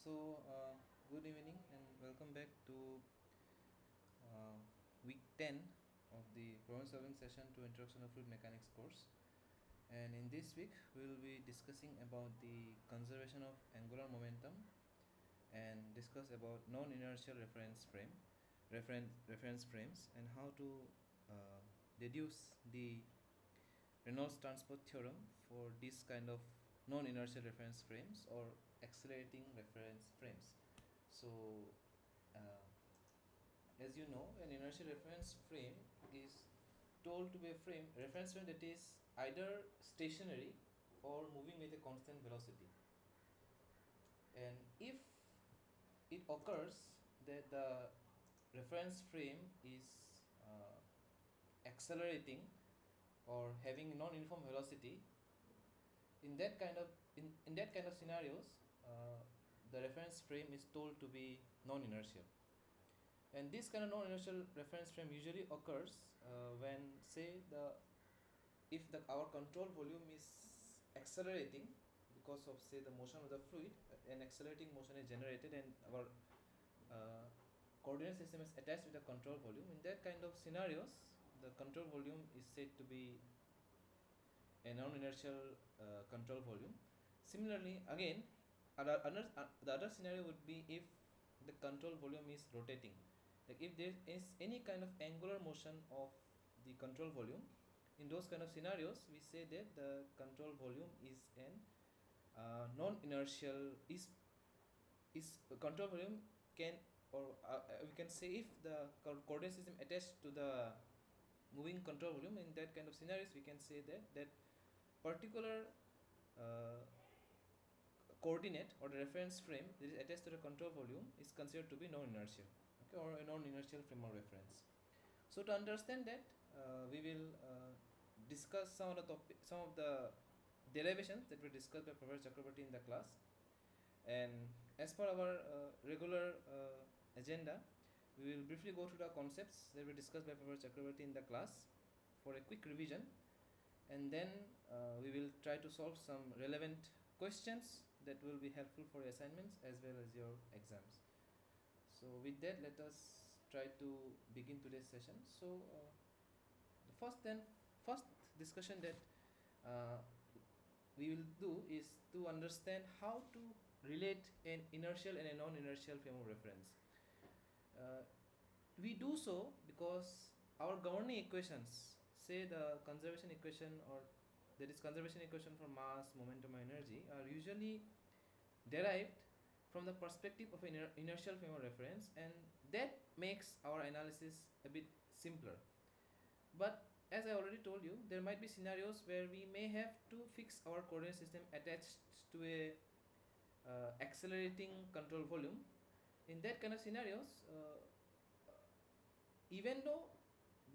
Good evening and welcome back to uh, week 10 of the problem solving session to Introduction of Fluid Mechanics course. And in this week, we will be discussing about the conservation of angular momentum and discuss about non-inertial reference frames, and how to deduce the Reynolds transport theorem for this kind of non-inertial reference frames or accelerating reference frames. So, uh, as you know, an inertial reference frame is told to be a reference frame that is either stationary or moving with a constant velocity. And if it occurs that the reference frame is accelerating or having non-uniform velocity, in that kind of scenarios, the reference frame is told to be non-inertial. And this kind of non-inertial reference frame usually occurs when, say, if our control volume is accelerating because of, say, the motion of the fluid. An accelerating motion is generated and our coordinate system is attached with the control volume. In that kind of scenarios, the control volume is said to be a non-inertial control volume. Similarly, again, the other scenario would be if the control volume is rotating. Like if there is any kind of angular motion of the control volume, in those kind of scenarios, we say that the control volume is an non-inertial is control volume can, or we can say, if the coordinate system attached to the moving control volume, in that kind of scenarios we can say that particular coordinate or the reference frame that is attached to the control volume is considered to be non-inertial, okay, or a non-inertial frame of reference. So to understand that, we will discuss some of the derivations that were discussed by Professor Chakraborty in the class. And as per our regular agenda, we will briefly go through the concepts that were discussed by Professor Chakraborty in the class for a quick revision, and then we will try to solve some relevant questions that will be helpful for your assignments as well as your exams. So with that, let us try to begin today's session. So the first discussion that we will do is to understand how to relate an inertial and a non-inertial frame of reference. We do so because our governing equations, say the conservation equation, or that is conservation equation for mass, momentum, and energy, are usually derived from the perspective of an inertial frame of reference, and that makes our analysis a bit simpler. But as I already told you, there might be scenarios where we may have to fix our coordinate system attached to a accelerating control volume. In that kind of scenarios, even though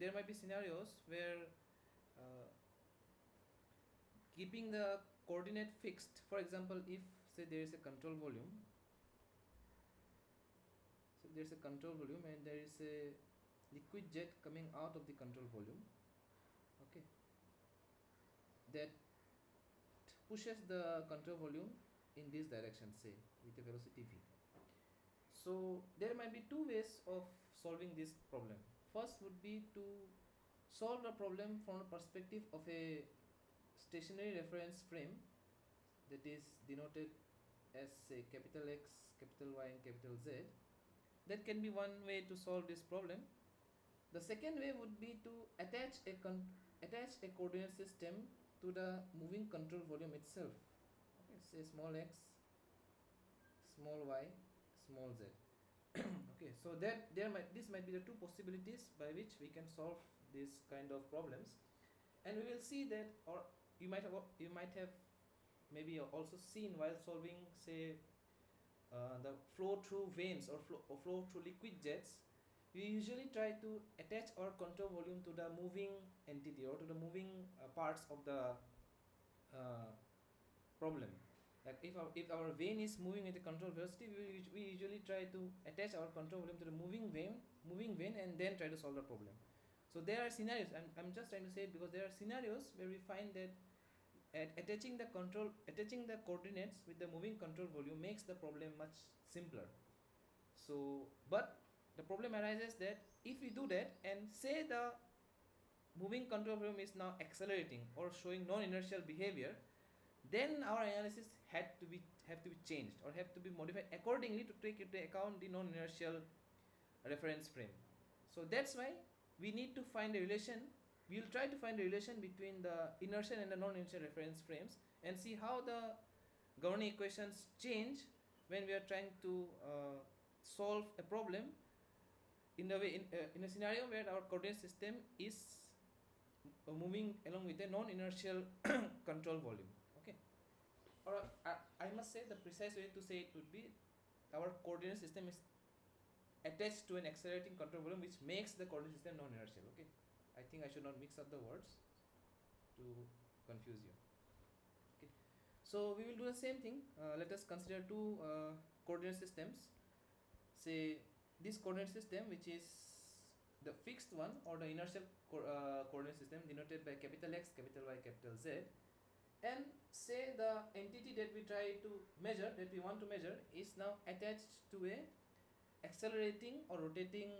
there might be scenarios where keeping the coordinate fixed, for example, if, say, there is a control volume, so there is a control volume and there is a liquid jet coming out of the control volume, okay, that pushes the control volume in this direction, say with a velocity v. So there might be two ways of solving this problem. First would be to solve the problem from the perspective of a stationary reference frame that is denoted as, say, capital X, capital Y, and capital Z. That can be one way to solve this problem. The second way would be to attach a coordinate system to the moving control volume itself. Okay, say small x, small y, small z. Okay, so this might be the two possibilities by which we can solve this kind of problems, and we will see that, or you might have maybe also seen while solving, say, the flow through veins or flow through liquid jets, we usually try to attach our control volume to the moving entity or to the moving parts of the problem. Like if our vein is moving with the control velocity, we usually try to attach our control volume to the moving vein and then try to solve the problem. So there are scenarios, I'm just trying to say it because there are scenarios where we find that attaching the coordinates with the moving control volume makes the problem much simpler. So, but the problem arises that if we do that and say the moving control volume is now accelerating or showing non-inertial behavior, then our analysis have to be changed or have to be modified accordingly to take into account the non-inertial reference frame. So that's why we need to find a relation. We will try to find a relation between the inertial and the non-inertial reference frames and see how the governing equations change when we are trying to solve a problem in a scenario where our coordinate system is moving along with a non-inertial control volume. Okay, or I must say the precise way to say it would be our coordinate system is attached to an accelerating control volume, which makes the coordinate system non-inertial. Okay, I think I should not mix up the words to confuse you. Okay, so we will do the same thing. Let us consider two coordinate systems. Say this coordinate system, which is the fixed one or the inertial coordinate system denoted by capital X, capital Y, capital Z, and say the entity that we want to measure is now attached to a accelerating or rotating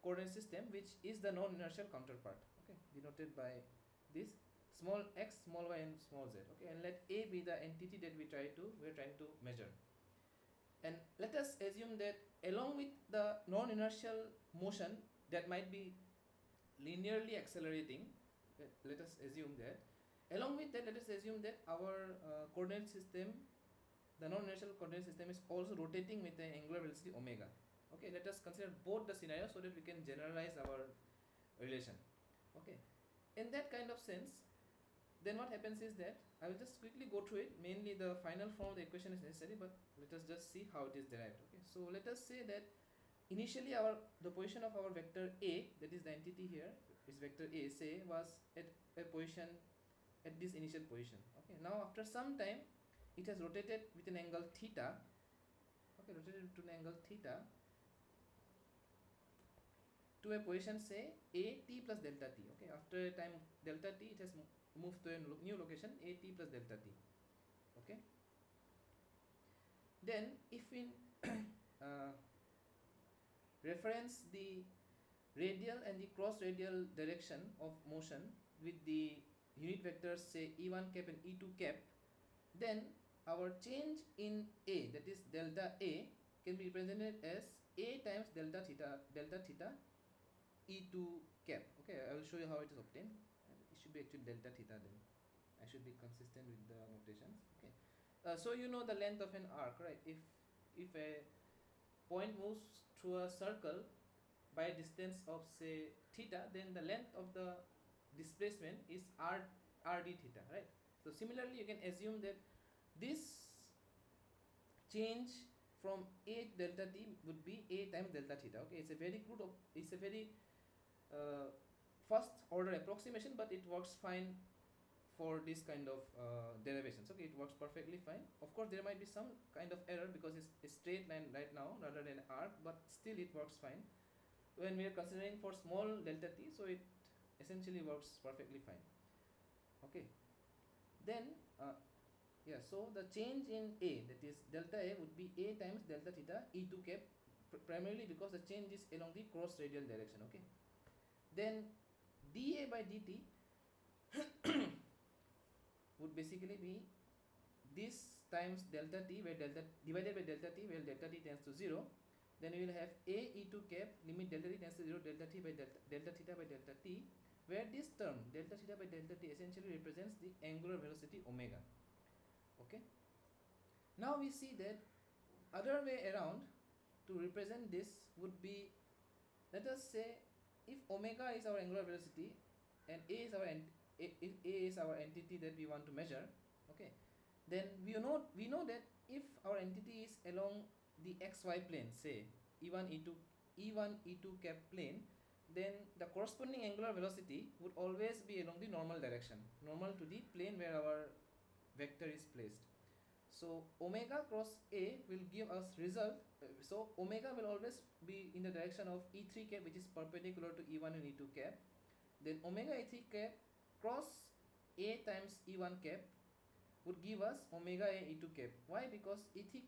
coordinate system, which is the non-inertial counterpart, okay, denoted by this small x, small y, and small z. Okay, and let A be the entity that we are trying to measure. And let us assume that along with the non-inertial motion that might be linearly accelerating, let us assume that along with that, let us assume that our coordinate system, the non-inertial coordinate system, is also rotating with the angular velocity omega. Okay, let us consider both the scenarios so that we can generalize our relation. Okay, in that kind of sense, then what happens is that I will just quickly go through it. Mainly the final form of the equation is necessary, but let us just see how it is derived. Okay, so let us say that initially the position of our vector A, that is the entity here, is vector A, say was at a position at this initial position. Okay, now after some time it has rotated with an angle theta. Okay, rotated to an angle theta to a position, say A t plus delta t. Okay, after a time delta t, it has moved to a new location A t plus delta t. Okay, then if we reference the radial and the cross radial direction of motion with the unit vectors, say e1 cap and e2 cap, then our change in A, that is delta A, can be represented as A times delta theta e2 cap. Okay, I will show you how it is obtained. It should be actually delta theta, then I should be consistent with the notations. Okay, so you know the length of an arc, right? If a point moves through a circle by a distance of, say, theta, then the length of the displacement is rd theta, right? So similarly, you can assume that this change from A delta t would be A times delta theta. Okay, it's a very first order approximation, but it works fine for this kind of derivations. Okay, it works perfectly fine. Of course, there might be some kind of error because it's a straight line right now rather than arc, but still it works fine when we are considering for small delta t. So it essentially works perfectly fine. Okay, then so the change in A, that is delta A, would be A times delta theta e2 cap, primarily because the change is along the cross radial direction. Okay, then dA by dt would basically be this times delta t, where delta divided by delta t, where delta t tends to 0. Then we will have A e2 cap limit delta t tends to 0 delta t by delta theta by delta t, where this term delta theta by delta t essentially represents the angular velocity omega. Okay, now we see that other way around to represent this would be, let us say, if omega is our angular velocity and A is our entity that we want to measure. Okay, then we know that if our entity is along the xy plane, say e1 e2 cap plane, then the corresponding angular velocity would always be along the normal direction, normal to the plane where our vector is placed. So omega cross A will give us result. So omega will always be in the direction of e3 cap, which is perpendicular to e1 and e2 cap. Then omega e3 cap cross A times E1 cap would give us omega A E2 cap. Why? Because E3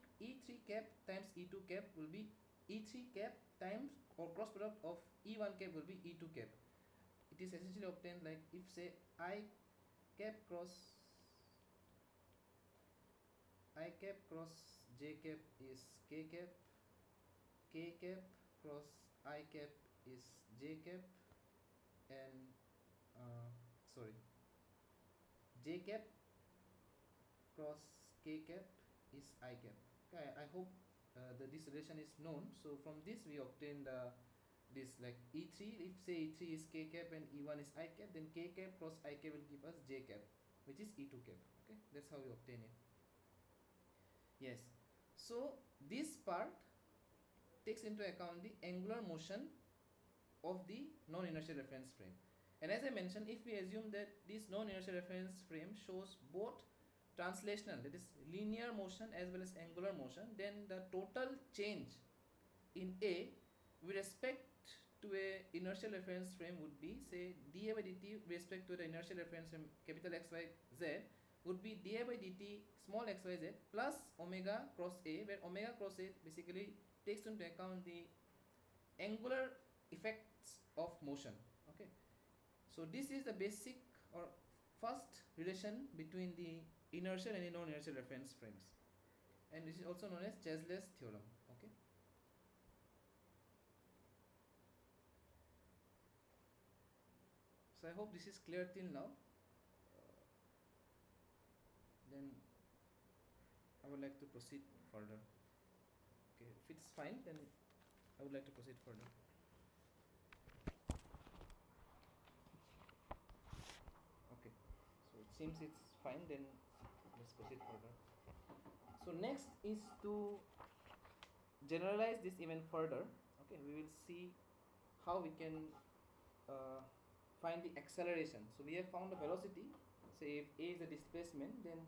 cap times E2 cap will be E3 cap times, or cross product of E1 cap will be E2 cap. It is essentially obtained like if say I cap cross J cap is K cap, K cap cross I cap is J cap, and J cap cross K cap is I cap. Okay, I hope this relation is known. So from this we obtain this like E3. If say E3 is K cap and E1 is I cap, then K cap cross I cap will give us J cap, which is E2 cap. Okay, that's how we obtain it. Yes. So this part takes into account the angular motion of the non-inertial reference frame. And as I mentioned, if we assume that this non-inertial reference frame shows both translational, that is linear motion as well as angular motion, then the total change in A with respect to a inertial reference frame would be, say, dA by dt with respect to the inertial reference frame capital XYZ would be dA by dt small xyz plus omega cross A, where omega cross A basically takes into account the angular effects of motion. Okay, so this is the basic or first relation between the inertial and the non-inertial reference frames, and this is also known as Chasles theorem. Okay, so I hope this is clear till now. Then I would like to proceed further. Okay, if it's fine, then I would like to proceed further. Okay, so it seems it's fine, then let's proceed further. So next is to generalize this even further. Okay, we will see how we can find the acceleration. So we have found the velocity. Say if A is the displacement, then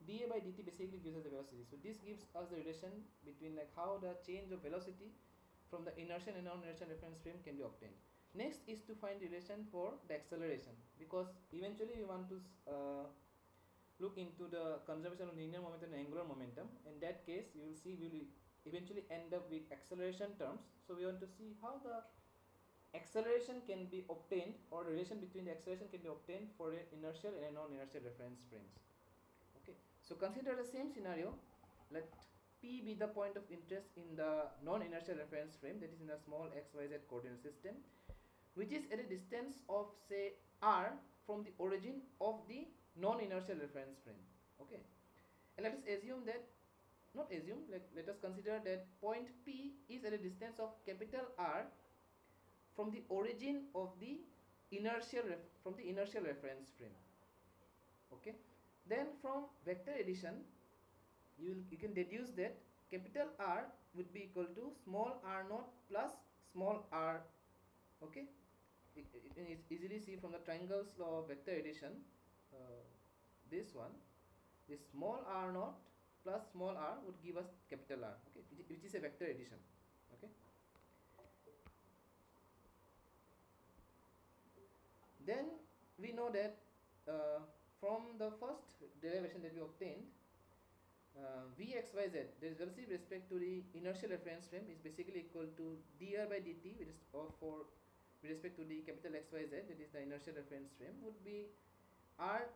dA by dt basically gives us the velocity. So this gives us the relation between like how the change of velocity from the inertial and non-inertial reference frame can be obtained. Next is to find the relation for the acceleration, because eventually we want to look into the conservation of linear momentum and angular momentum. In that case, you will see we will eventually end up with acceleration terms. So we want to see how the acceleration can be obtained, or the relation between the acceleration can be obtained for an inertial and a non-inertial reference frames. Okay, so consider the same scenario. Let P be the point of interest in the non-inertial reference frame, that is in a small xyz coordinate system, which is at a distance of say r from the origin of the non-inertial reference frame. Okay, and let us assume that, not assume, like let us consider that point P is at a distance of capital R from the origin of the inertial reference frame. Okay, then from vector addition you can deduce that capital R would be equal to small r naught plus small r. Okay, you can easily see from the triangles law of vector addition, this small r naught plus small r would give us capital R. Okay, which is a vector addition. Okay, then we know that from the first derivation that we obtained, Vxyz, that is velocity with respect to the inertial reference frame, is basically equal to dr by dt with respect to the capital XYZ, that is the inertial reference frame, would be r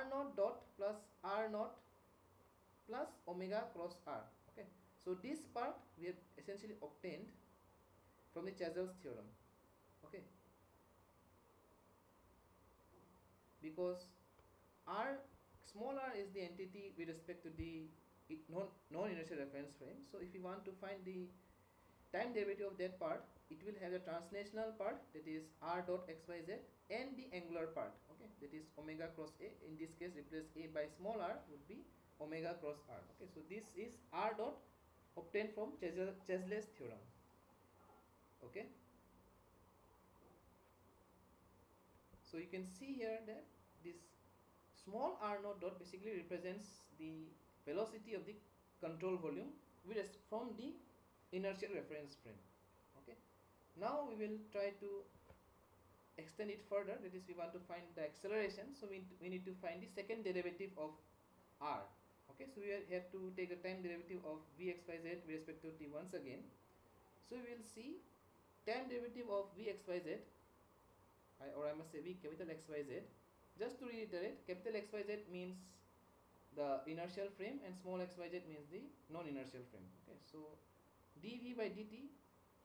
naught dot plus r naught plus omega cross r. Okay, so this part we have essentially obtained from the Chasles theorem. Okay, because small r is the entity with respect to the non-inertial reference frame. So if we want to find the time derivative of that part, it will have the translational part, that is r dot xyz, and the angular part, okay, that is omega cross A. In this case, replace A by small r would be omega cross r. Okay, so this is r dot obtained from Chasles theorem. Okay, so you can see here that this small r naught dot basically represents the velocity of the control volume from the inertial reference frame. Okay, now we will try to extend it further, that is we want to find the acceleration, so we need to find the second derivative of r. Okay, so we have to take the time derivative of vx y z with respect to t once again. So we will see time derivative of vx y z, or I must say v capital x y z. Just to reiterate, capital x y z means the inertial frame and small x y z means the non-inertial frame. Okay, so dv by dt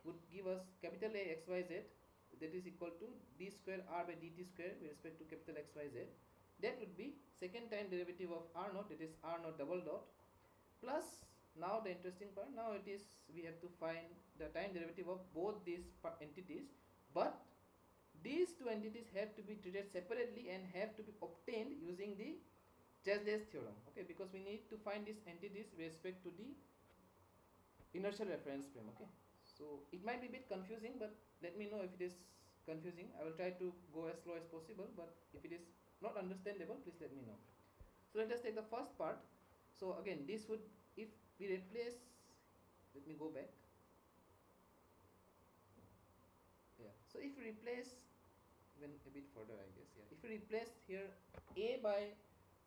would give us capital A x y z, that is equal to d square r by dt square with respect to capital x y z. That would be second time derivative of r naught, that is r naught double dot, plus now the interesting part, now it is we have to find the time derivative of both these entities, but these two entities have to be treated separately and have to be obtained using the Chasles theorem. Okay, because we need to find these entities with respect to the inertial reference frame. Okay, so it might be a bit confusing, but let me know if it is confusing. I will try to go as slow as possible, but if it is not understandable, please let me know. So let us take the first part. So again, this would, if we replace, let me go back. Yeah, so if we replace even a bit further, I guess, yeah, if we replace here a by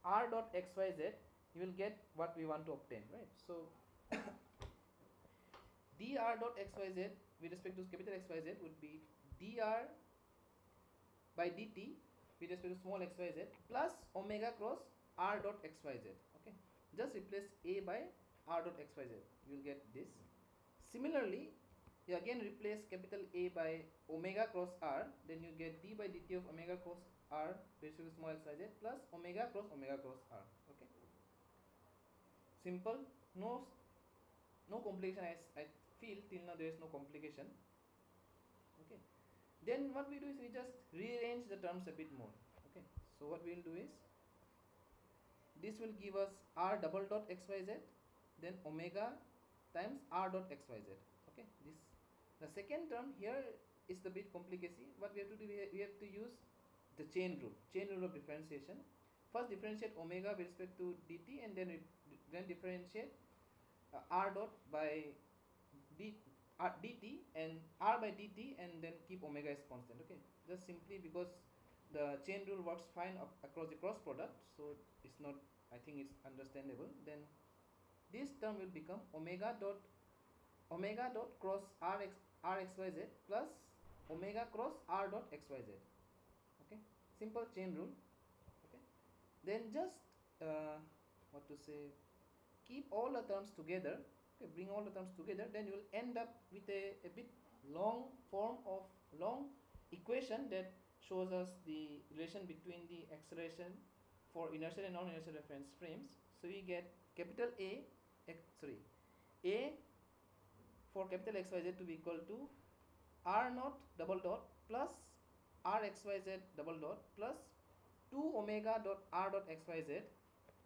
r dot xyz, you will get what we want to obtain, right? So dr dot xyz with respect to capital xyz would be dr by dt with respect to small xyz plus omega cross r dot xyz. Okay, just replace a by r dot xyz, you will get this. Similarly, you again replace capital A by omega cross r, then you get d by dt of omega cross r with respect to small xyz plus omega cross r. Okay, simple, no complication. I feel till now there is no complication. Okay, then what we do is we just rearrange the terms a bit more. Okay, so what we will do is this will give us r double dot xyz, then omega times r dot xyz. Okay, this, the second term here is the bit complicacy. What we have to do, we have to use the chain rule of differentiation. First differentiate omega with respect to dt, and then differentiate r dot by dt and r by dt, and then keep omega as constant. Okay, just simply because the chain rule works fine across the cross product, so it's not, I think it's understandable. Then this term will become omega dot cross rxyz plus omega cross r dot xyz. Okay, simple chain rule. Okay, then just what to say, keep all the terms together. Okay, bring all the terms together, then you will end up with a bit long equation that shows us the relation between the acceleration for inertial and non-inertial reference frames. So we get capital A for capital xyz to be equal to r naught double dot plus r xyz double dot plus 2 omega dot r dot xyz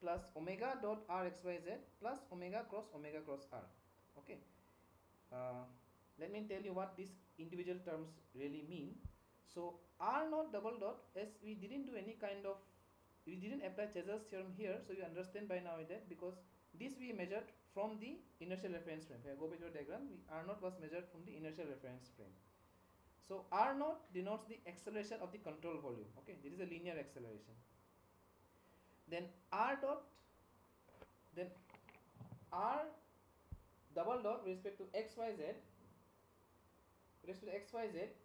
plus omega dot r xyz plus omega cross r. Okay, let me tell you what these individual terms really mean. So r naught double dot, as we didn't apply Chasles theorem here, so you understand by now that because this we measured from the inertial reference frame. If I go back to the diagram, r naught was measured from the inertial reference frame. So r naught denotes the acceleration of the control volume. Okay, this is a linear acceleration. Then r double dot with respect to xyz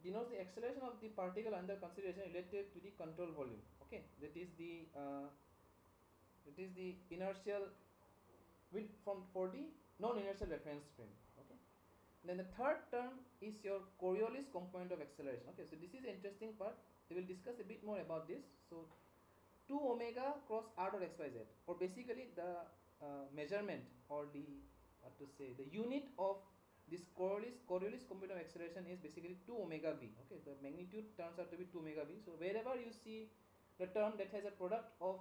denotes the acceleration of the particle under consideration related to the control volume. Okay, that is the inertial for the non-inertial reference frame. Okay, then the third term is your Coriolis component of acceleration. Okay, so this is the interesting part. We will discuss a bit more about this. So 2 omega cross r dot xyz, or basically the measurement, or the unit of this Coriolis component of acceleration is basically 2 omega v. Okay, the magnitude turns out to be 2 omega v. So wherever you see the term that has a product of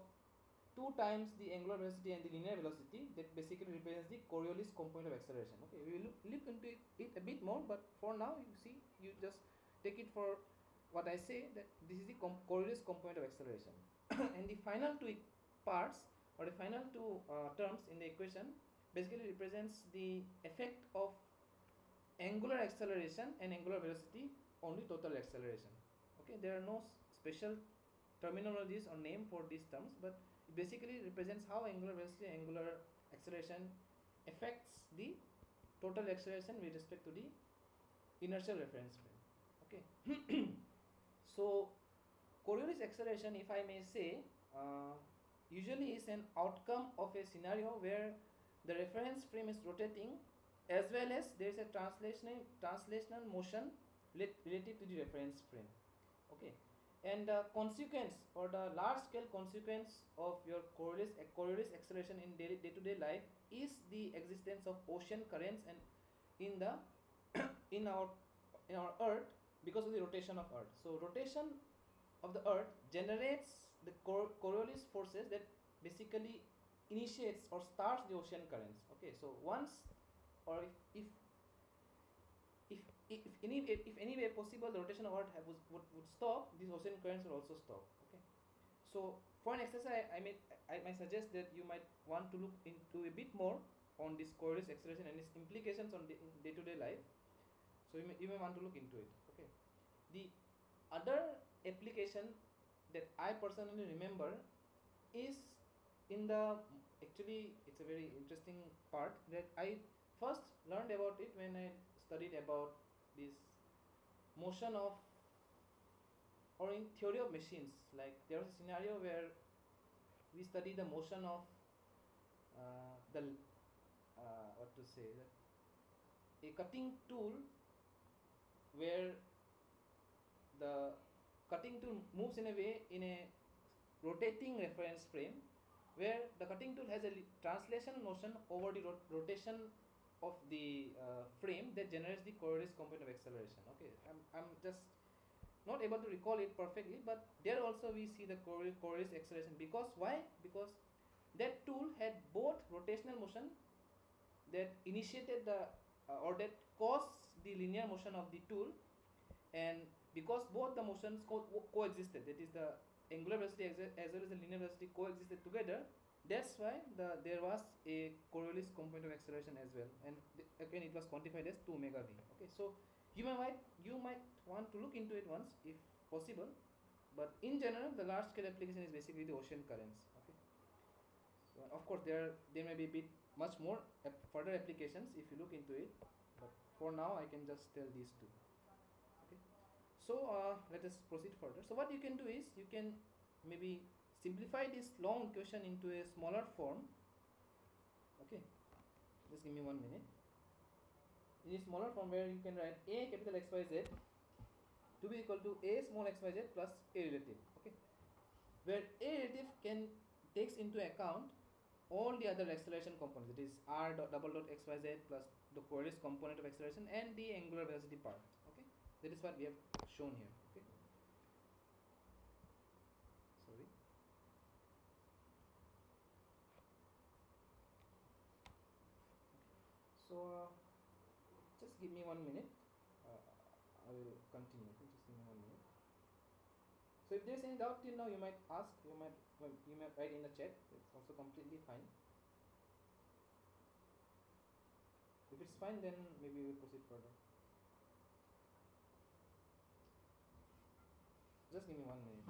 2 times the angular velocity and the linear velocity, that basically represents the Coriolis component of acceleration. Okay, we will look into it a bit more, but for now you just take it for what I say, that this is the Coriolis component of acceleration. And the final two parts, or the final two terms in the equation, basically represents the effect of angular acceleration and angular velocity on the total acceleration. Okay. Okay, there are no special terminologies or name for these terms, but it basically represents how angular velocity, angular acceleration affects the total acceleration with respect to the inertial reference frame. Okay. So Coriolis acceleration, if I may say, usually is an outcome of a scenario where the reference frame is rotating, as well as there is a translational motion relative to the reference frame. Okay, and the consequence or the large scale consequence of your Coriolis acceleration in day-to-day life is the existence of ocean currents and in the in our Earth, because of the rotation of Earth. So rotation of the Earth generates the Coriolis forces that basically initiates or starts the ocean currents. Okay, so once or if any way possible the rotation of Earth would stop, these ocean currents will also stop. Okay, so for an exercise, I might suggest that you might want to look into a bit more on this Coriolis acceleration and its implications on day-to-day life. So you may want to look into it. Okay, the other application that I personally remember is in the, actually it's a very interesting part that I first learned about it when I studied about this motion of, or in theory of machines. Like there was a scenario where we study the motion of what to say, that a cutting tool where the cutting tool moves in a way in a rotating reference frame, where the cutting tool has a translation motion over the rotation of the frame that generates the Coriolis component of acceleration. Okay, I'm just not able to recall it perfectly, but there also we see the Coriolis acceleration. Because why? Because that tool had both rotational motion that initiated the or that caused the linear motion of the tool, and because both the motions coexisted, that is the angular velocity as well as the linear velocity coexisted together, that's why there was a Coriolis component of acceleration as well, and again it was quantified as 2 omega v. Okay, so you might want to look into it once if possible, but in general the large scale application is basically the ocean currents. Okay, so of course there may be a bit much more further applications if you look into it, but for now I can just tell these two. Okay, so let us proceed further. So what you can do is you can maybe simplify this long equation into a smaller form. Okay, just give me 1 minute. In a smaller form, where you can write a capital XYZ to be equal to a small xyz plus a relative. Okay, where a relative takes into account all the other acceleration components, it is r double dot xyz plus the Coriolis component of acceleration and the angular velocity part. Okay, that is what we have shown here. Okay, sorry. So just give me 1 minute. I will continue. Okay, just give me 1 minute. So if there's any doubt till now, you might ask. You might write in the chat. It's also completely fine. If it's fine, then maybe we'll proceed further. Just give me 1 minute.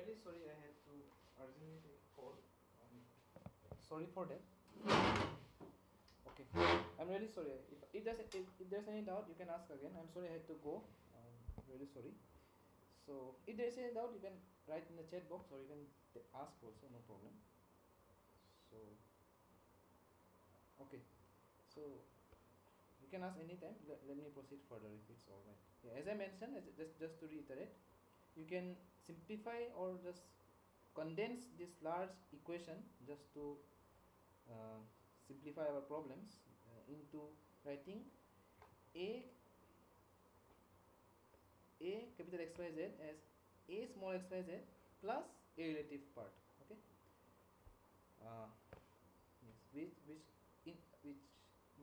really sorry I had to urgently take a call. Sorry for that. Okay, I'm really sorry. If there's any doubt, you can ask again. I'm sorry I had to go. I'm really sorry. So if there's any doubt, you can write in the chat box or you can ask also, no problem. So okay, so you can ask anytime. Let me proceed further if it's all right. Yeah, as I mentioned, just to reiterate, you can simplify or just condense this large equation just to simplify our problems into writing a capital XYZ as a small xyz plus a relative part. Okay. Yes, which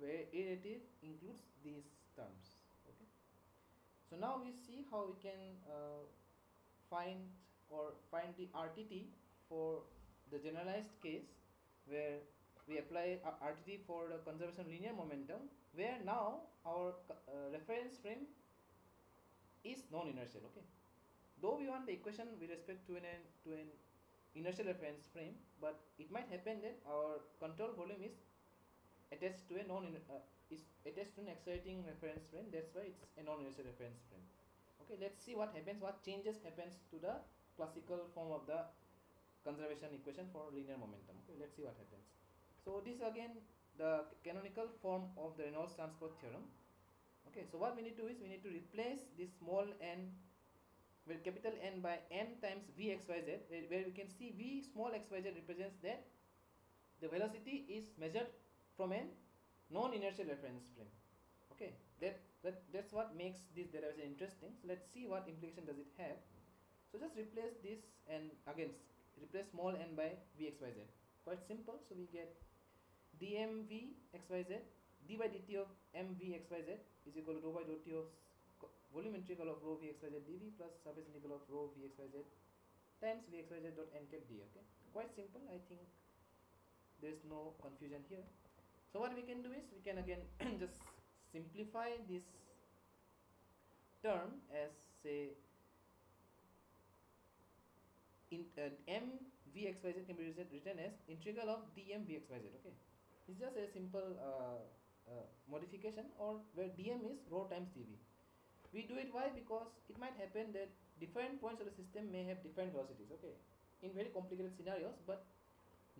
where a relative includes these terms. Okay. So now we see how we can find the RTT for the generalized case where we apply RTT for the conservation of linear momentum, where now our reference frame is non-inertial. Okay, though we want the equation with respect to an inertial reference frame, but it might happen that our control volume is attached to an exciting reference frame. That's why it's a non-inertial reference frame. Okay, let's see what happens, what changes happens to the classical form of the conservation equation for linear momentum. Okay, let's see what happens. So this is again the canonical form of the Reynolds transport theorem. Okay, so what we need to do is we need to replace this small n with capital N by m times vxyz, where we can see v small xyz represents that the velocity is measured from a non-inertial reference frame. Okay, that's what makes this derivation interesting. So let's see what implication does it have. So just replace this and again replace small n by vxyz. Quite simple. So we get dmv xyz d by dt of mv xyz is equal to rho by rho t of volume integral of rho v xyz dv plus surface integral of rho v xyz times v xyz dot n cap d. Okay, quite simple. I think there is no confusion here. So what we can do is we can again just simplify this term as say m v xyz can be written as integral of dm v xyz. Okay, it's just a simple modification, or where dm is rho times dv. We do it why? Because it might happen that different points of the system may have different velocities. Okay, in very complicated scenarios, but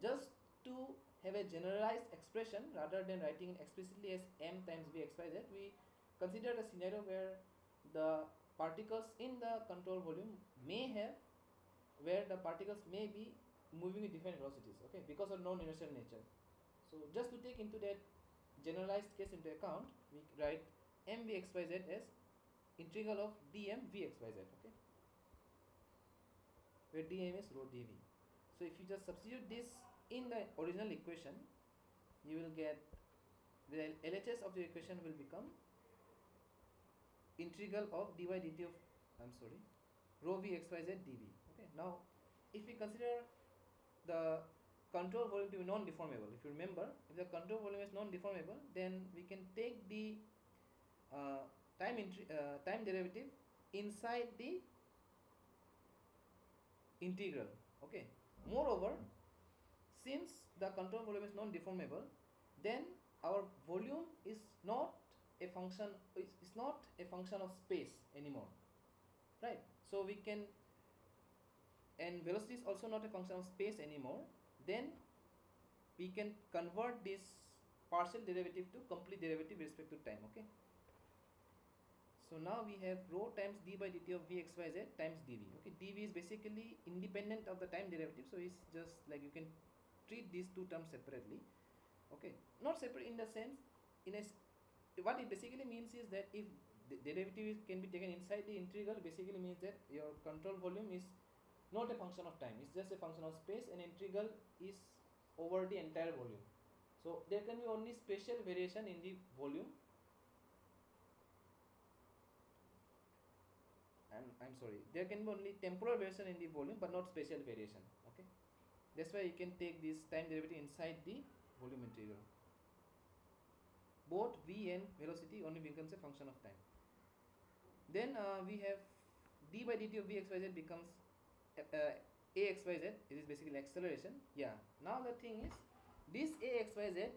just to have a generalized expression rather than writing it explicitly as m times v xyz, we consider a scenario where the particles in the control volume where the particles may be moving with different velocities. Okay, because of non-inertial nature. So just to take into that generalized case into account, we write m v xyz as integral of dm v xyz. Okay, where dm is rho dv. So if you just substitute this in the original equation, you will get the LHS of the equation will become integral of dy dt of rho v xyz dv. Okay, now if we consider the control volume to be non-deformable, if you remember, if the control volume is non-deformable, then we can take the time derivative inside the integral. Okay, moreover, since the control volume is non-deformable, then our volume is not a function of space anymore, right? So we can, and velocity is also not a function of space anymore. Then we can convert this partial derivative to complete derivative with respect to time. Okay, so now we have rho times d by dt of v xyz times dv. Okay, dv is basically independent of the time derivative, so it's just like you can treat these two terms separately. Okay, not separate in the sense, what it basically means is that if the derivative can be taken inside the integral, basically means that your control volume is not a function of time, it's just a function of space, and integral is over the entire volume. So there can be only spatial variation in the volume. I'm sorry, there can be only temporal variation in the volume but not spatial variation. Okay, that's why you can take this time derivative inside the volume integral. Both v and velocity only becomes a function of time. Then we have d by dt of v xyz becomes axyz, it is basically acceleration. Yeah, now the thing is, this axyz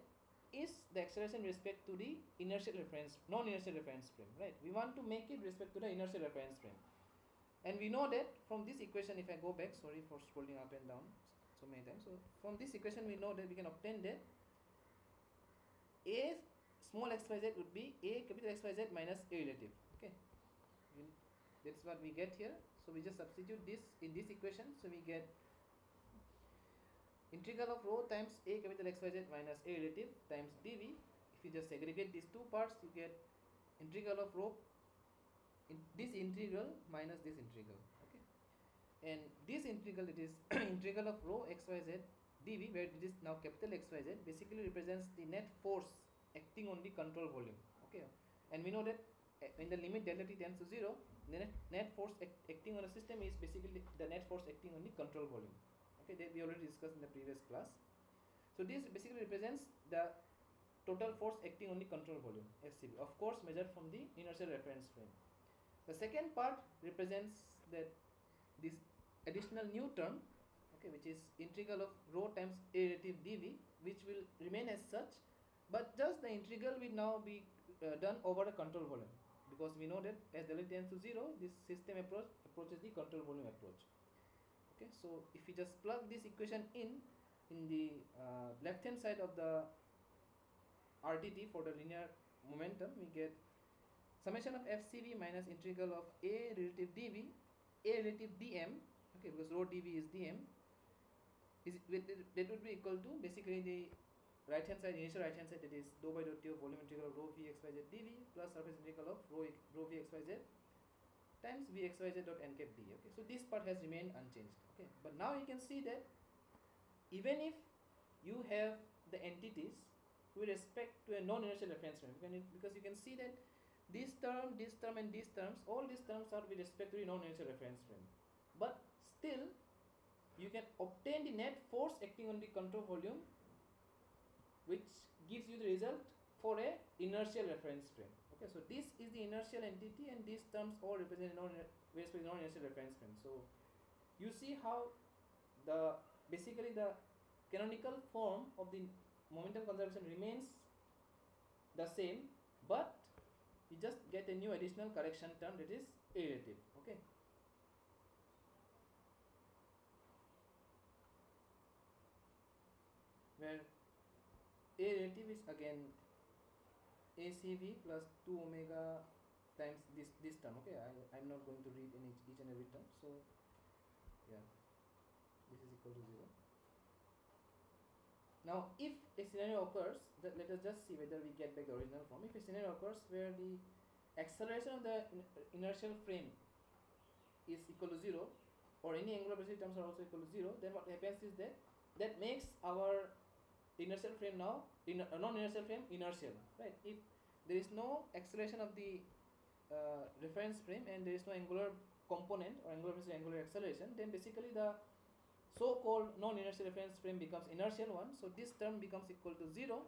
is the acceleration with respect to the inertial reference, non-inertial reference frame, right? We want to make it with respect to the inertial reference frame. And we know that from this equation, if I go back, sorry for scrolling up and down so many times. So from this equation, we know that we can obtain that a small xyz would be a capital xyz minus a relative. Okay, that's what we get here. So we just substitute this in this equation. So we get integral of rho times a capital xyz minus a relative times dv. If you just segregate these two parts, you get integral of rho this integral minus this integral. Okay, and this integral, it is integral of rho xyz dv, where it is now capital xyz, basically represents the net force acting on the control volume. Okay, and we know that when the limit delta t tends to 0, the net force acting on a system is basically the net force acting on the control volume. Okay, that we already discussed in the previous class. So this basically represents the total force acting on the control volume, FCV, of course measured from the inertial reference frame. The second part represents that this additional new term, okay, which is integral of rho times a relative dv, which will remain as such, but just the integral will now be done over a control volume, because we know that as delta tends to 0, this system approaches the control volume approach. Okay, so if we just plug this equation in the left hand side of the RTT for the linear momentum, we get summation of FCV minus integral of a relative dv, a relative dm, okay, because rho dv is dm, that would be equal to basically the right hand side, initial right hand side, that is dou by dou t of volume integral of rho v xyz dv plus surface integral of rho v xyz times v xyz dot n cap d. Okay, so this part has remained unchanged. Okay, but now you can see that even if you have the entities with respect to a non-inertial reference frame, because you can see that this term, and these terms, all these terms are with respect to the non-inertial reference frame, but still you can obtain the net force acting on the control volume, which gives you the result for a inertial reference frame. Okay, so this is the inertial entity, and these terms all represent non-inertial reference frame. So you see how basically the canonical form of the momentum conservation remains the same, but you just get a new additional correction term, that is a relative. Okay, where a relative is again ACV plus 2 omega times this term. Okay, I'm not going to read in each and every term. So yeah, this is equal to 0. Now if a scenario occurs, let us just see whether we get back the original form. If a scenario occurs where the acceleration of the inertial frame is equal to 0, or any angular velocity terms are also equal to 0, then what happens is that makes our inertial frame now non-inertial frame inertial, right? If there is no acceleration of the reference frame and there is no angular component or angular velocity, angular acceleration, then basically the so-called non-inertial reference frame becomes inertial one. So this term becomes equal to 0.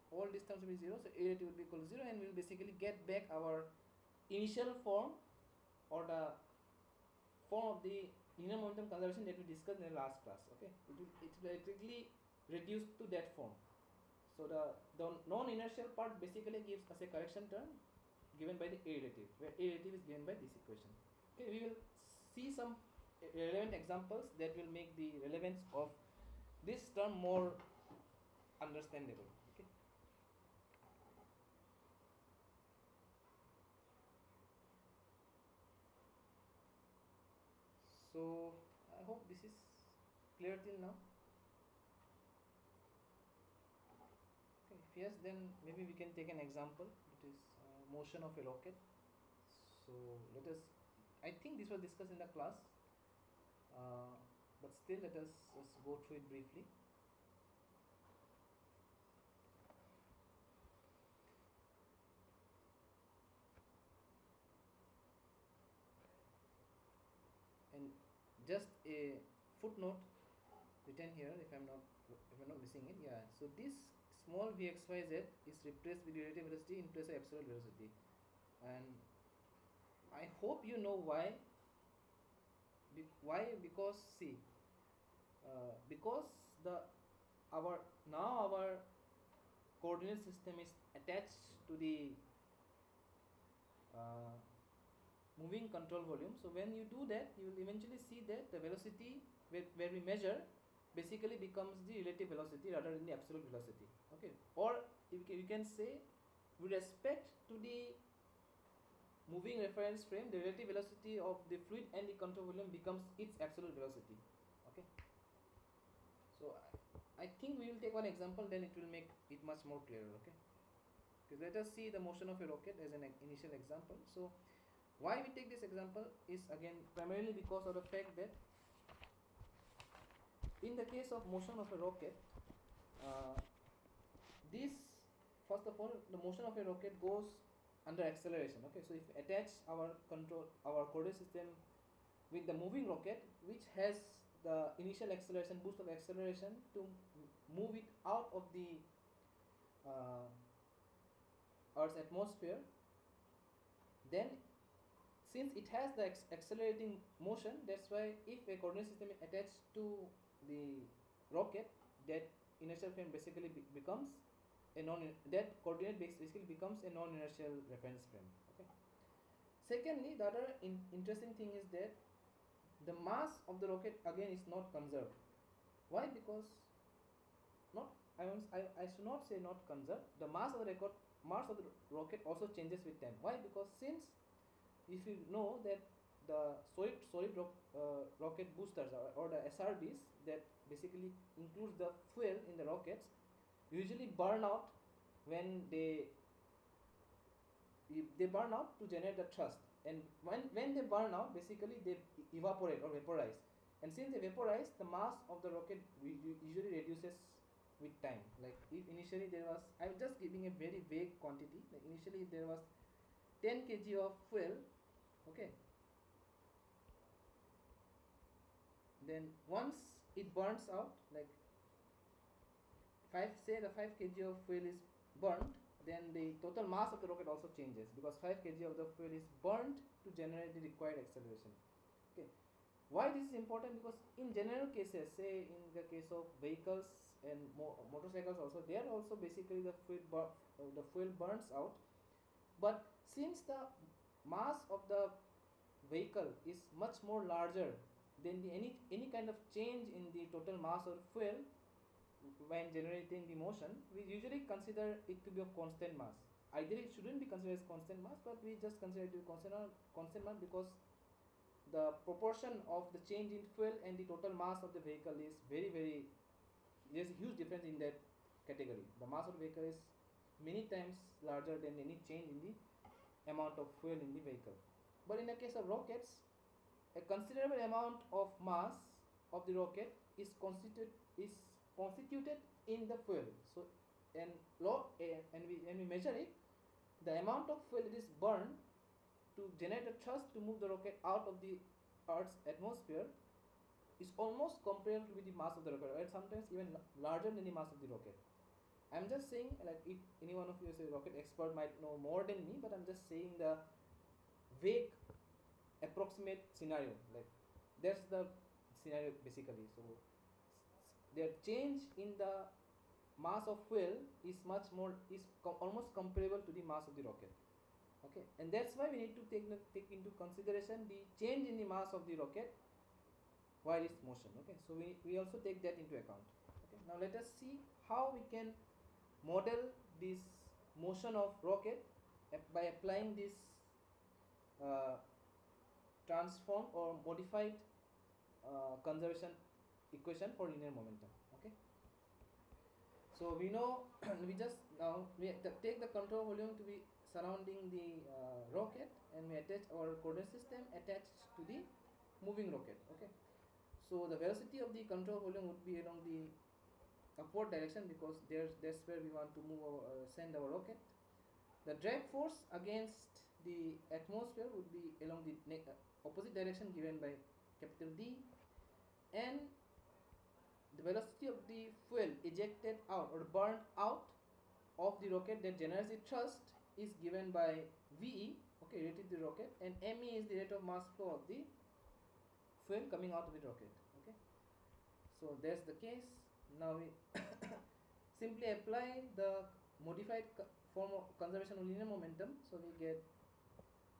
All these terms will be 0. So a relative will be equal to 0, and we will basically get back our initial form, or the form of the linear momentum conservation that we discussed in the last class. Okay, it will electrically reduce to that form. So the non-inertial part basically gives us a correction term given by the a relative, where a relative is given by this equation. Okay, we will see some relevant examples that will make the relevance of this term more understandable. Okay. So I hope this is clear till now. Okay, if yes, then maybe we can take an example. It is motion of a rocket. So let us, I think this was discussed in the class, but still let us just go through it briefly. And just a footnote written here, if I'm not missing it. Yeah, so this small vxyz is replaced with relative velocity in place of absolute velocity, and I hope you know why. Because see, because our coordinate system is attached to the uh, moving control volume. So when you do that, you will eventually see that the velocity where we measure basically becomes the relative velocity rather than the absolute velocity. Okay, or you can say with respect to the moving reference frame, the relative velocity of the fluid and the control volume becomes its absolute velocity. Okay, so I think we will take one example, then it will make it much more clearer. Okay, because let us see the motion of a rocket as an initial example. So why we take this example is again primarily because of the fact that in the case of motion of a rocket, this first of all, the motion of a rocket goes under acceleration. Okay, so if we attach our coordinate system with the moving rocket, which has the initial acceleration, boost of acceleration to move it out of the Earth's atmosphere, then since it has the accelerating motion, that's why if a coordinate system is attached to the rocket, that inertial frame basically becomes a that coordinate basically becomes a non-inertial reference frame. Okay. Secondly, the other interesting thing is that the mass of the rocket again is not conserved. Why? Because I should not say not conserved. The mass of the rocket also changes with time. Why? Because since if you know that the solid rocket boosters or the SRBs that basically includes the fuel in the rockets usually burn out when they burn out to generate the thrust, and when they burn out basically they evaporate or vaporize, and since they vaporize, the mass of the rocket usually reduces with time. Like if initially there was, I'm just giving a very vague quantity, like initially if there was 10 kg of fuel, okay, then once it burns out, like 5 kg of fuel is burnt, then the total mass of the rocket also changes because 5 kg of the fuel is burnt to generate the required acceleration. Okay, why this is important? Because in general cases, say in the case of vehicles and motorcycles also, there also basically the fuel burns out, but since the mass of the vehicle is much more larger than any kind of change in the total mass or fuel when generating the motion, we usually consider it to be of constant mass. Ideally it shouldn't be considered as constant mass, but we just consider it to be constant mass because the proportion of the change in fuel and the total mass of the vehicle is very there's a huge difference in that category. The mass of the vehicle is many times larger than any change in the amount of fuel in the vehicle. But in the case of rockets, a considerable amount of mass of the rocket is constituted in the fuel. So when we measure it, the amount of fuel that is burned to generate a thrust to move the rocket out of the Earth's atmosphere is almost comparable with the mass of the rocket, or sometimes even larger than the mass of the rocket. I'm just saying, like, if any one of you is a rocket expert might know more than me, but I'm just saying the vague approximate scenario, like that's the scenario basically. So their change in the mass of fuel is almost comparable to the mass of the rocket. Okay, and that's why we need to take into consideration the change in the mass of the rocket while it's motion. Okay, so we also take that into account. Okay, now let us see how we can model this motion of rocket by applying this transformed or modified conservation equation for linear momentum. Okay, so we know we take the control volume to be surrounding the rocket, and we attach our coordinate system attached to the moving rocket. Okay, so the velocity of the control volume would be along the upward direction because that's where we want to send our rocket. The drag force against the atmosphere would be along the opposite direction given by capital D, and the velocity of the fuel ejected out or burned out of the rocket that generates the thrust is given by VE, okay, related to the rocket, and ME is the rate of mass flow of the fuel coming out of the rocket. Okay, So that's the case. Now we simply apply the modified form of conservation of linear momentum. So we get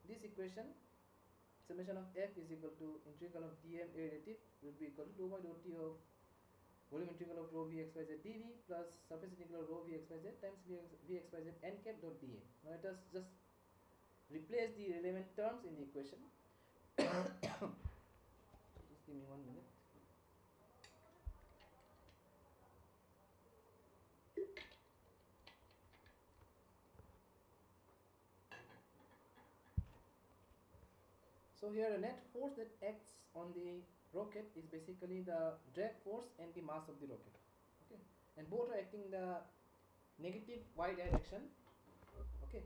this equation: summation of f is equal to integral of dm a relative will be equal to 2 by dot t of volume integral of rho v x y z dv plus surface integral of rho v x y z times v x y z n cap dot dA. Now let us just replace the relevant terms in the equation. Just give me 1 minute. So here the net force that acts on the rocket is basically the drag force and the mass of the rocket. Okay, and both are acting in the negative y direction. Okay,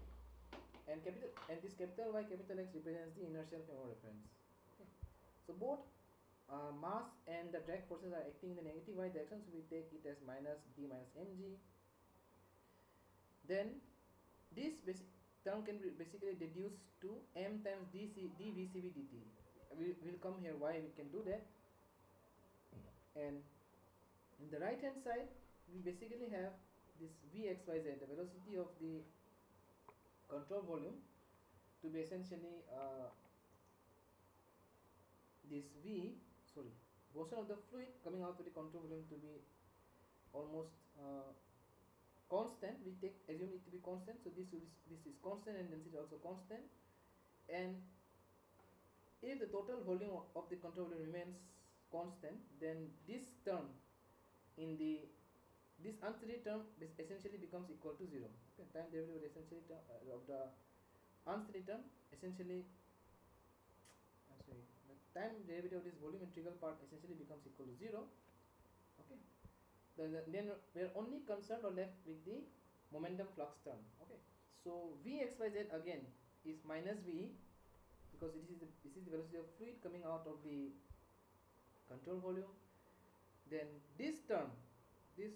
and this capital Y, capital X represents the inertial frame of reference. Okay, so both mass and the drag forces are acting in the negative y direction, so we take it as minus d minus mg. Then this term can be basically reduced to m times dvcv dt. We will come here why we can do that. And in the right hand side we basically have this vxyz, the velocity of the control volume, to be essentially this motion of the fluid coming out of the control volume to be almost constant. We assume it to be constant, so this is constant and density also constant. And if the total volume of the control volume remains constant, then this term in this unsteady term essentially becomes equal to 0. Okay, time derivative essentially of the unsteady term essentially the time derivative of this volume integral part essentially becomes equal to 0. Okay, then we are only concerned or left with the momentum flux term. Okay, so vxyz again is minus v, because this is the velocity of fluid coming out of the control volume. Then this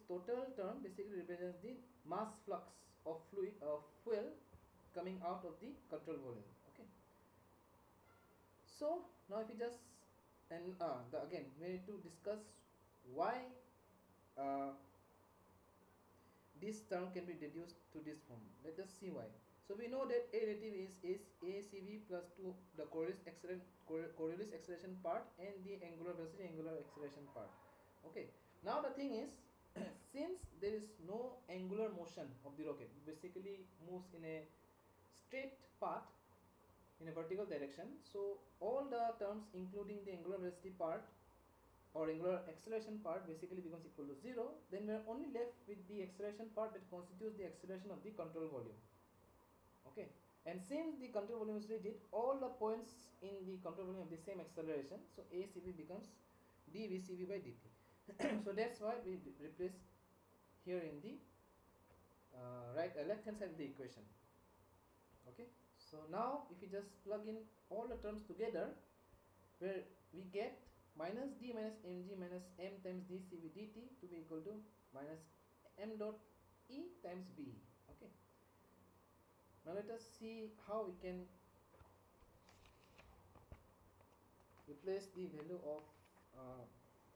total term basically represents the mass flux of fuel coming out of the control volume. Okay, so now if we just again we need to discuss why this term can be reduced to this form. Let us see why. So we know that A relative is acv plus 2 the Coriolis acceleration part and the angular velocity angular acceleration part. Okay, now the thing is since there is no angular motion of the rocket, it basically moves in a straight path in a vertical direction, so all the terms including the angular velocity part or angular acceleration part basically becomes equal to 0. Then we are only left with the acceleration part that constitutes the acceleration of the control volume. Okay, and since the control volume is rigid, all the points in the control volume have the same acceleration, so acv becomes dvcv by dt. So that's why we replace here in the left hand side of the equation. Okay, so now if we just plug in all the terms together, where we get minus d minus mg minus m times dcv dt to be equal to minus m dot e times v. Okay, now let us see how we can replace the value of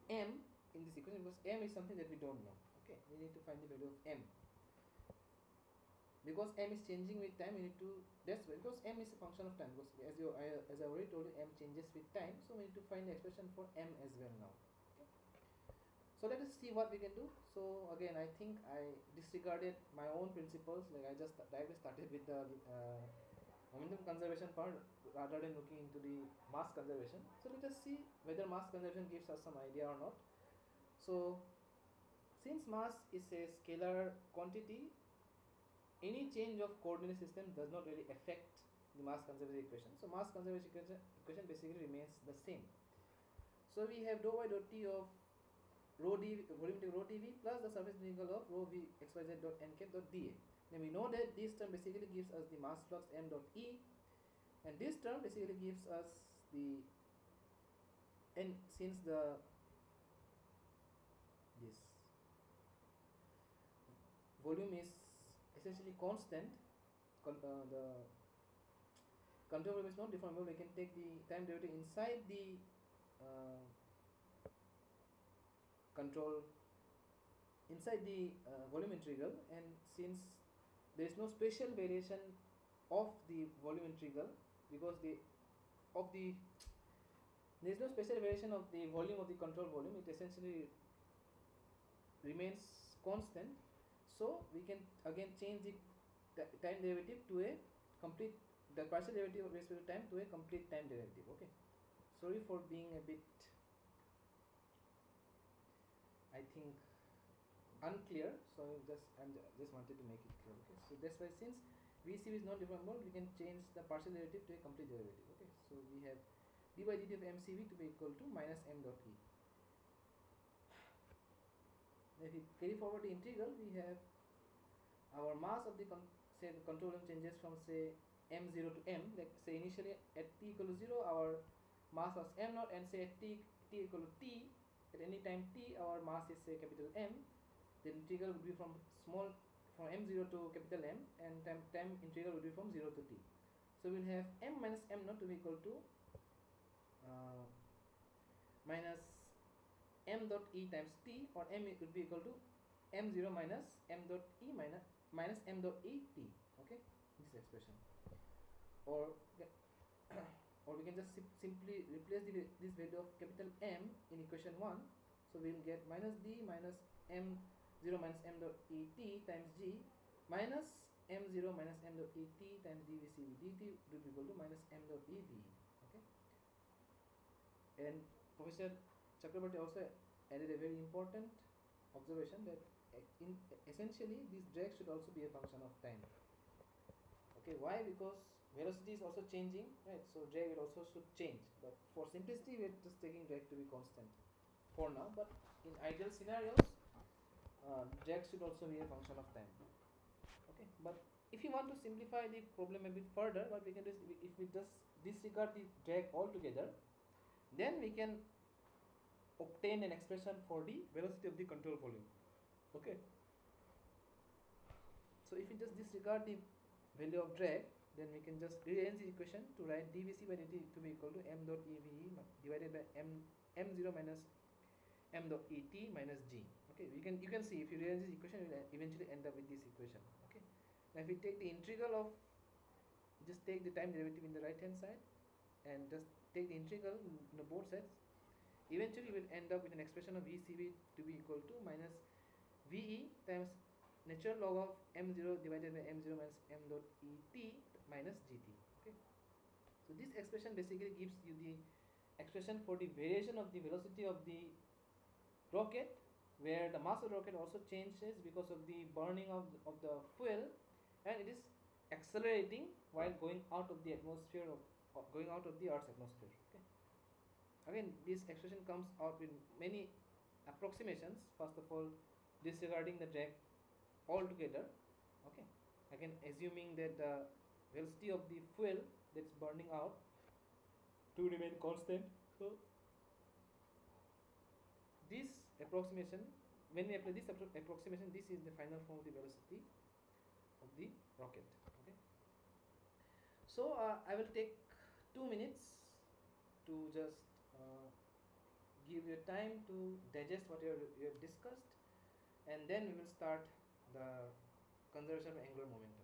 m in this equation, because m is something that we don't know. Okay, we need to find the value of m. Because m is changing with time, we need to, that's why, because m is a function of time, because as I already told you, m changes with time, so we need to find the expression for m as well now. Okay, so let us see what we can do. So again, I think I disregarded my own principles, like I just directly started with the momentum conservation part rather than looking into the mass conservation. So let us see whether mass conservation gives us some idea or not. So since mass is a scalar quantity, any change of coordinate system does not really affect the mass conservation equation. So mass conservation equation basically remains the same. So we have dou by dot t of rho d volume integral rho dv plus the surface integral of rho v xyz dot n cap dot dA. Then we know that this term basically gives us the mass flux m dot e, and this term basically gives us the, and since this volume is essentially constant, the control volume is not deformable, we can take the time derivative inside the control inside the volume integral, and since there is no special variation of the volume integral, because of the there is no special variation of the volume of the control volume, it essentially remains constant. So we can again change the time derivative to a complete, the partial derivative of respect to time to a complete time derivative. Okay, sorry for being a bit, I think, unclear, so I'm just wanted to make it clear. Okay, so that's why, since VCV is not deformable, we can change the partial derivative to a complete derivative. Okay, so we have d by dt of mcv to be equal to minus m dot e. If we carry forward the integral, we have our mass of the say the control volume changes from, say, m0 to m. Like, say, initially at t equal to 0, our mass was m naught, and say at t equal to t, at any time t, our mass is, say, capital M. The integral would be from m0 to capital M, and time integral would be from 0 to t. So we'll have m minus m naught to be equal to minus m dot e times t, or m would be equal to m0 minus m dot e minus m dot e t. Okay, this expression, or or we can just simply replace this value of capital M in equation 1. So we'll get minus d minus m0 minus m dot e t times g minus m0 minus m dot e t times dvcv dt will be equal to minus m dot e v. Okay, and Professor Chakraborty also added a very important observation, that essentially this drag should also be a function of time. Okay, why? Because velocity is also changing, right? So drag will also should change, but for simplicity we are just taking drag to be constant for now. But in ideal scenarios, drag should also be a function of time. Okay, but if you want to simplify the problem a bit further, what we can do is, if we just disregard the drag altogether, then we can obtain an expression for the velocity of the control volume. Okay, so if we just disregard the value of drag, then we can just rearrange the equation to write dvc by dt to be equal to m dot eve divided by m0 minus m dot et minus g. Okay, you can see, if you rearrange this equation, you will eventually end up with this equation. Okay, now if we take the integral of, just take the time derivative in the right hand side and just take the integral in both sides, eventually we will end up with an expression of vcv to be equal to minus ve times natural log of m0 divided by m0 minus m dot et minus gt. Okay, so this expression basically gives you the expression for the variation of the velocity of the rocket, where the mass of the rocket also changes because of the burning of the fuel, and it is accelerating while going out of the atmosphere of going out of the Earth's atmosphere. Okay, again this expression comes out with many approximations. First of all, disregarding the drag altogether. Okay, again assuming that the velocity of the fuel that's burning out to remain constant. So this approximation, when we apply this approximation, this is the final form of the velocity of the rocket. Okay, so I will take 2 minutes to just give you time to digest what you have discussed, and then we will start the conservation of angular momentum.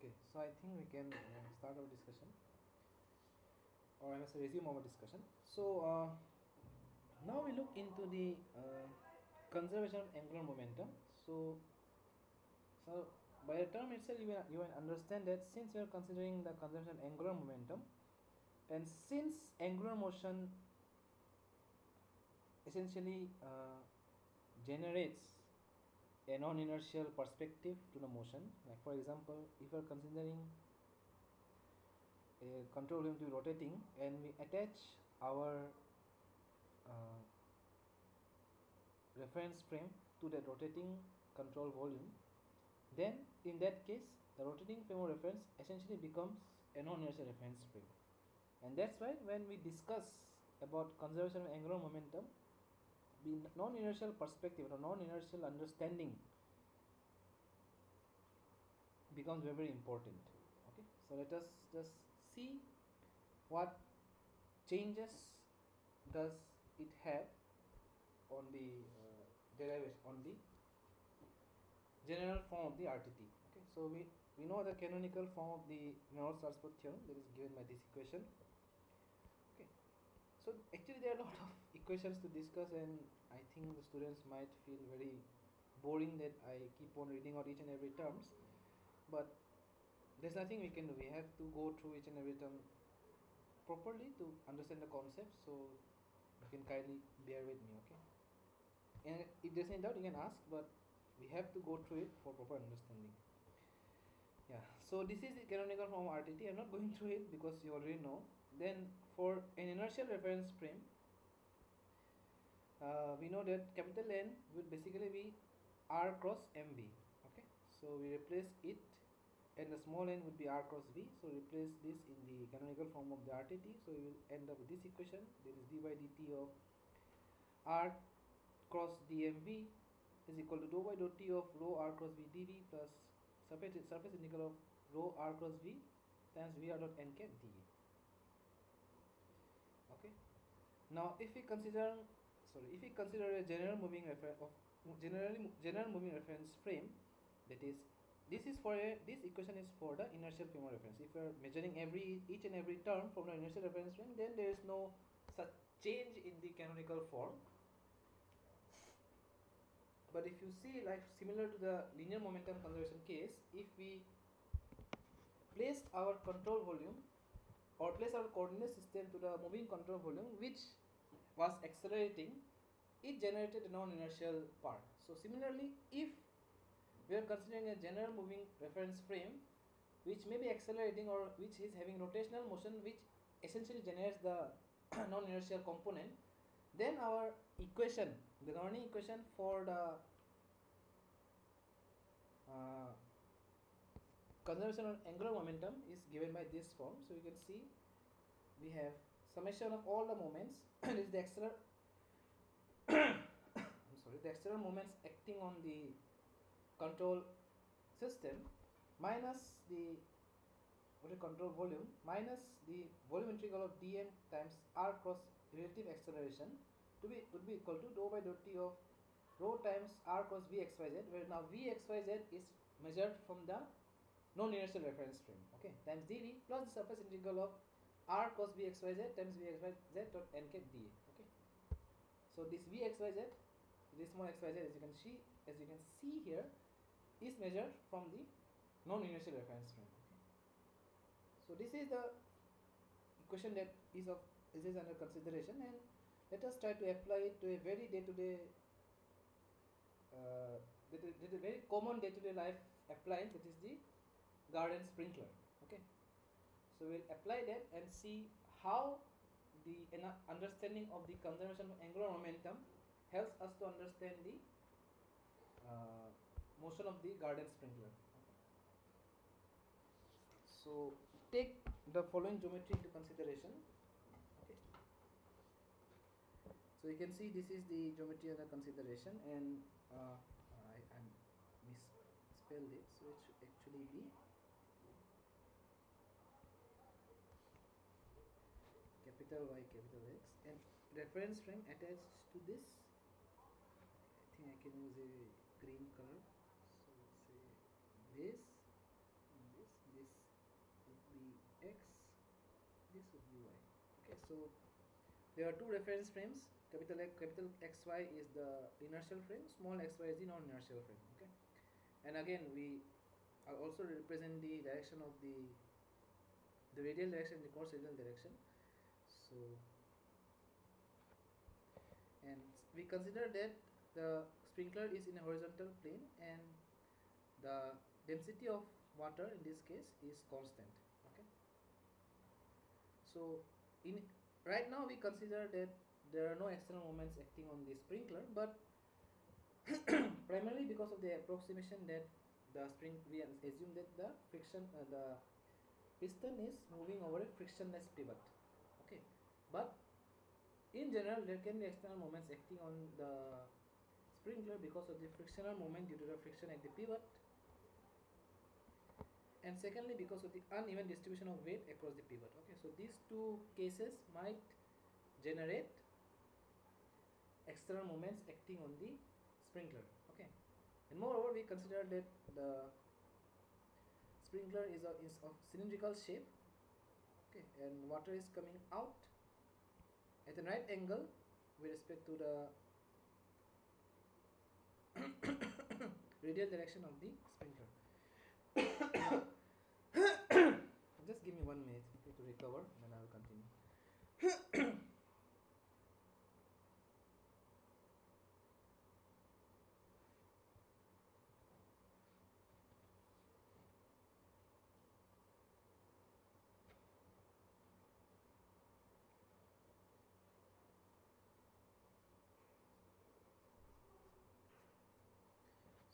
Okay, so I think we can start our discussion, or I must say resume our discussion. So now we look into the conservation of angular momentum. So by the term itself, you will understand that since we are considering the conservation of angular momentum, and since angular motion essentially generates a non-inertial perspective to the motion, like for example, if we are considering a control volume to be rotating and we attach our uh, reference frame to the rotating control volume, then in that case the rotating frame of reference essentially becomes a non-inertial reference frame. And that's why when we discuss about conservation of angular momentum, the non-inertial perspective or non-inertial understanding becomes very, very important. Okay, so let us just see what changes does it have on the derivation, on the general form of the RTT. Okay, so we know the canonical form of the Reynolds transport theorem that is given by this equation. Okay, so actually there are a lot of equations to discuss, and I think the students might feel very boring that I keep on reading out each and every terms, but there's nothing we can do. We have to go through each and every term properly to understand the concept, so you can kindly bear with me. Okay, and if there's any doubt you can ask, but we have to go through it for proper understanding. Yeah, so this is the canonical form of RTT. I'm not going through it because you already know. Then for an inertial reference frame, we know that capital N will basically be R cross MV. Okay, so we replace it, and the small n would be R cross V. So replace this in the canonical form of the RTT. So we will end up with this equation, that is d by dt of R cross dmv is equal to dou by dou t of rho R cross V dV plus surface integral of rho R cross V times VR dot n cat dA. Okay. Now, if we consider a general moving reference frame, that is, this equation is for the inertial frame of reference. If we are measuring each and every term from the inertial reference frame, then there is no such change in the canonical form. But if you see, like similar to the linear momentum conservation case, if we placed our control volume or place our coordinate system to the moving control volume which was accelerating, it generated a non-inertial part. So similarly, if we are considering a general moving reference frame which may be accelerating or which is having rotational motion which essentially generates the non-inertial component, then our equation, the governing equation for the conservation of angular momentum is given by this form. So you can see we have summation of all the moments and is the the external moments acting on the control system minus the control volume minus the volume integral of dm times r cross relative acceleration would be equal to dou by dou t of rho times r cross v xyz, where now v xyz is measured from the non-inertial reference frame. Okay, times dv plus the surface integral of r cos v xyz times v xyz dot n cat dA. Okay, so this v xyz, this small xyz, as you can see here, is measured from the non-inertial reference frame. Okay, so this is the equation that is under consideration, and let us try to apply it to a very day-to-day, very common day-to-day life appliance, that is the garden sprinkler. Okay, so we'll apply that and see how the understanding of the conservation of angular momentum helps us to understand the motion of the garden sprinkler. Okay. So take the following geometry into consideration. Okay, so you can see this is the geometry under consideration, and I misspelled it, so it should actually be capital Y, capital X, and reference frame attached to this. I think I can use a green color. So say this, and this this would be y. Okay, so there are two reference frames. Capital XY is the inertial frame, small xy is the non-inertial frame. Okay, and again we also represent the direction of the radial direction, the coarse radial direction. So, and we consider that the sprinkler is in a horizontal plane and the density of water in this case is constant. Okay, so in right now we consider that there are no external moments acting on the sprinkler, but primarily because of the approximation that the spring, we assume that the friction the piston is moving over a frictionless pivot. Okay, but in general there can be external moments acting on the sprinkler because of the frictional moment due to the friction at the pivot, and secondly because of the uneven distribution of weight across the pivot. Okay, so these two cases might generate external moments acting on the sprinkler. Okay, and moreover we consider that the sprinkler is of cylindrical shape. Okay, and water is coming out at a right angle with respect to the radial direction of the sprinkler. Just give me 1 minute, okay, to recover, then I will continue.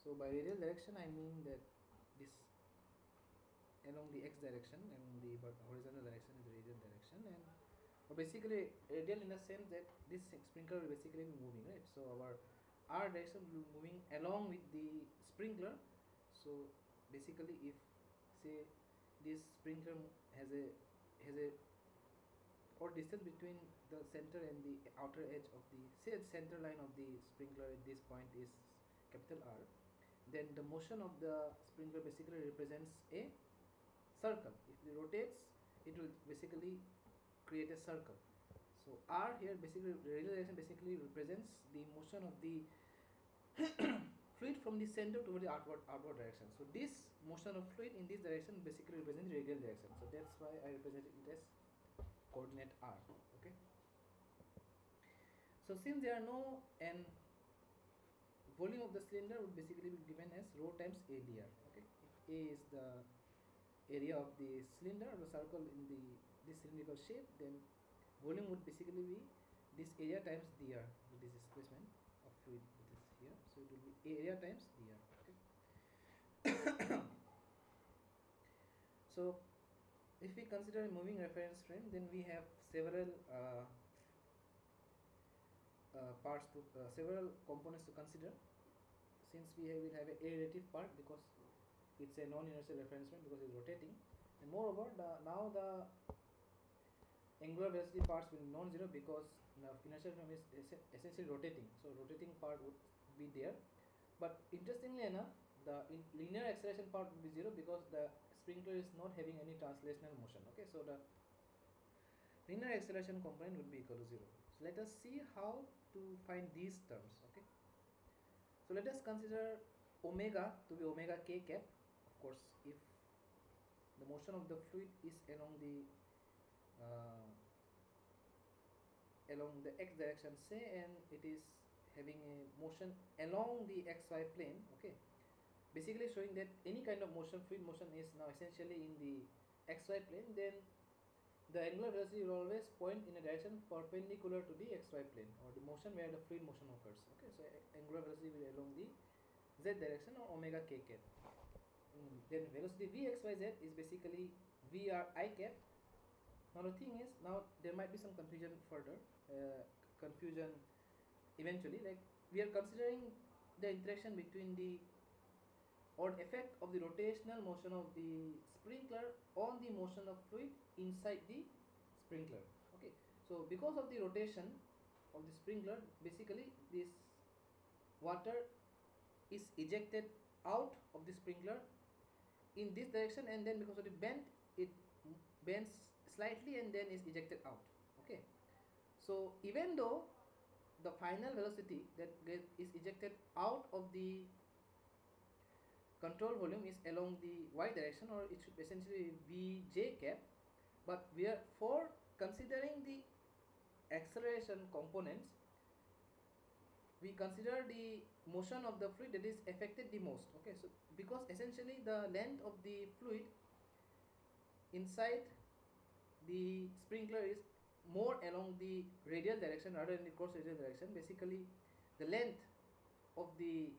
So by radial direction I mean that this along the x direction and the horizontal direction is the radial direction, and or basically radial in the sense that this sprinkler will basically be moving, right? So our r direction will be moving along with the sprinkler. So basically if say this sprinkler has a or distance between the center and the outer edge of the, say the center line of the sprinkler at this point is capital R, then the motion of the sprinkler basically represents a circle. If it rotates, it will basically create a circle. So R here basically, radial direction basically represents the motion of the fluid from the center toward the outward direction. So this motion of fluid in this direction basically represents the radial direction. So that's why I represent it as coordinate R. Okay. So since there are no n, volume of the cylinder would basically be given as rho times a dr. Okay, if a is the area of the cylinder or the circle in this cylindrical shape, then volume would basically be this area times dr, this displacement of fluid that is here. So it will be area times dr. Okay. So if we consider a moving reference frame, then we have several parts to several components to consider. Since we will have a relative part because it's a non-inertial reference frame because it's rotating, and moreover now the angular velocity parts will be non-zero because the inertial frame is essentially rotating, so rotating part would be there. But interestingly enough, the linear acceleration part would be zero because the sprinkler is not having any translational motion. Okay, so the linear acceleration component would be equal to 0. So let us see how to find these terms. Okay, so let us consider omega to be omega k cap. Of course, if the motion of the fluid is along the x direction, say, and it is having a motion along the xy plane. Okay, basically showing that any kind of motion, fluid motion, is now essentially in the xy plane, then the angular velocity will always point in a direction perpendicular to the xy plane or the motion where the fluid motion occurs. Okay, so angular velocity will be along the z direction or omega k cap. Then velocity vxyz is basically vr I cap. Now the thing is, now there might be some confusion further, confusion eventually, like we are considering the interaction between the or effect of the rotational motion of the sprinkler on the motion of fluid inside the sprinkler. Okay, so because of the rotation of the sprinkler, basically this water is ejected out of the sprinkler in this direction, and then because of the bend, it bends slightly and then is ejected out. Okay, so even though the final velocity that is ejected out of the control volume is along the y direction, or it should essentially be vj cap, but we are for considering the acceleration components, we consider the motion of the fluid that is affected the most. Okay, so because essentially the length of the fluid inside the sprinkler is more along the radial direction rather than the cross radial direction. Basically the length of the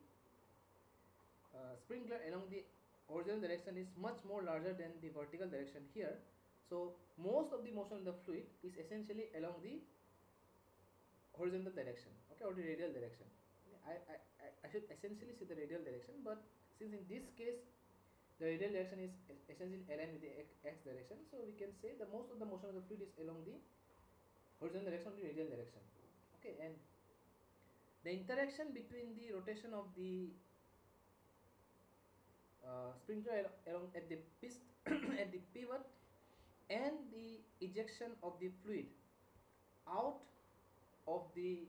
sprinkler along the horizontal direction is much more larger than the vertical direction here. So most of the motion of the fluid is essentially along the horizontal direction, okay, or the radial direction. I should essentially say the radial direction, but since in this case the radial direction is essentially aligned with the x direction, so we can say the most of the motion of the fluid is along the horizontal direction or the radial direction. Okay, and the interaction between the rotation of the sprinkler along at the at the pivot and the ejection of the fluid out of the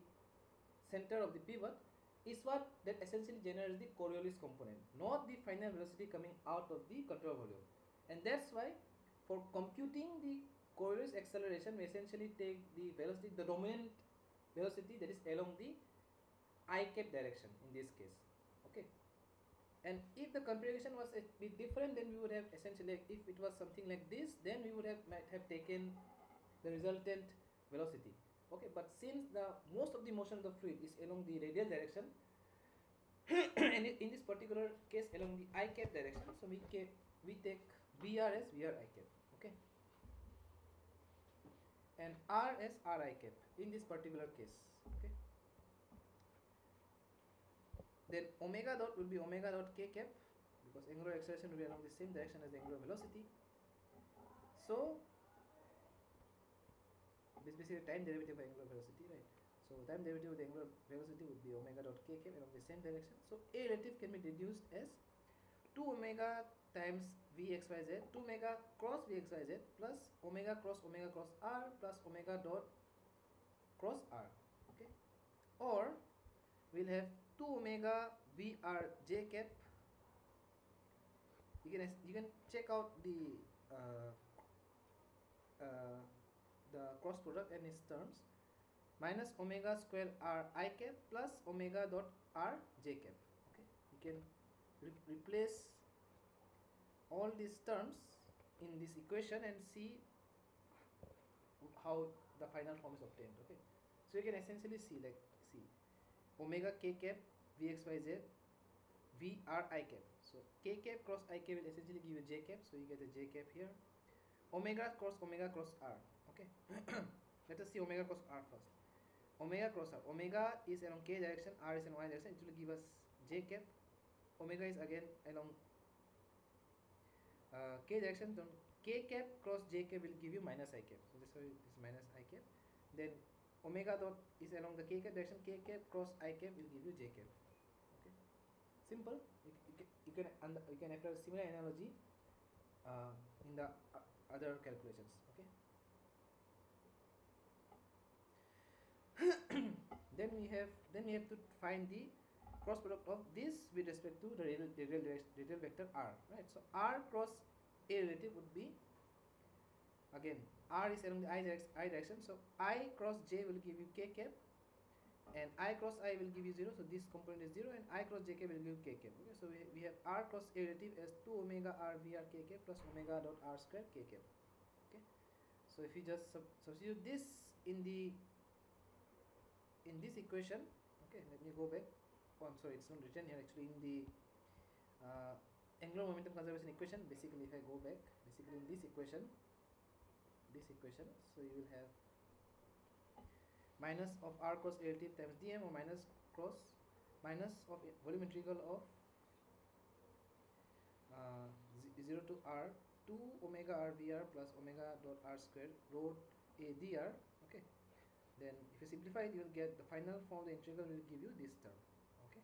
center of the pivot is what that essentially generates the Coriolis component, not the final velocity coming out of the control volume. And that's why for computing the Coriolis acceleration, we essentially take the velocity, the dominant velocity that is along the I cap direction in this case. Okay, and if the configuration was a bit different, then we would have essentially, if it was something like this, then we would have might have taken the resultant velocity. Okay, but since the most of the motion of the fluid is along the radial direction and in this particular case along the I cap direction, so we take VR as VR I cap, okay, and R as R I cap in this particular case. Okay, then omega dot will be omega dot k cap, because angular acceleration will be along the same direction as the angular velocity. So this is basically time derivative of angular velocity, right? So time derivative of the angular velocity would be omega dot k cap along the same direction. So A relative can be deduced as 2 omega times Vxyz, 2 omega cross Vxyz plus omega cross R plus omega dot cross R. Okay, or we'll have 2 omega Vr j cap. You can check out the cross product and its terms, minus omega square R I cap plus omega dot R j cap. Okay, you can replace all these terms in this equation and see how the final form is obtained. Okay, so you can essentially see omega k cap Vxyz Vr I cap. So k cap cross I cap will essentially give you j cap, so you get a j cap here. Omega cross R. Okay, let us see omega cross R first. Omega cross R. Omega is along k direction, R is in y direction. It will give us j cap. Omega is again along k direction. Then k cap cross j cap will give you minus I cap. So this is minus I cap. Then omega dot is along the k cap direction. K cap cross I cap will give you j cap. Okay, simple. You can apply a similar analogy in the other calculations. Okay. then we have to find the cross product of this with respect to the radial vector r, right? So r cross a relative would be, again, r is along the I direction, so I cross j will give you k cap and I cross I will give you 0, so this component is 0, and I cross j cap will give you k cap. Okay, so we have r cross a relative as 2 omega r vr k cap plus omega dot r square k cap. Okay, so if you just substitute this in this equation, okay, let me go back. Oh, I'm sorry, it's not written here actually in the angular momentum conservation equation. Basically, if I go back, basically in this equation, so you will have minus of r cross a relative times dm, or minus of volume integral of 0 to r 2 omega r vr plus omega dot r square rho a dr. Okay, then if you simplify it, you will get the final form of the integral will give you this term. Okay.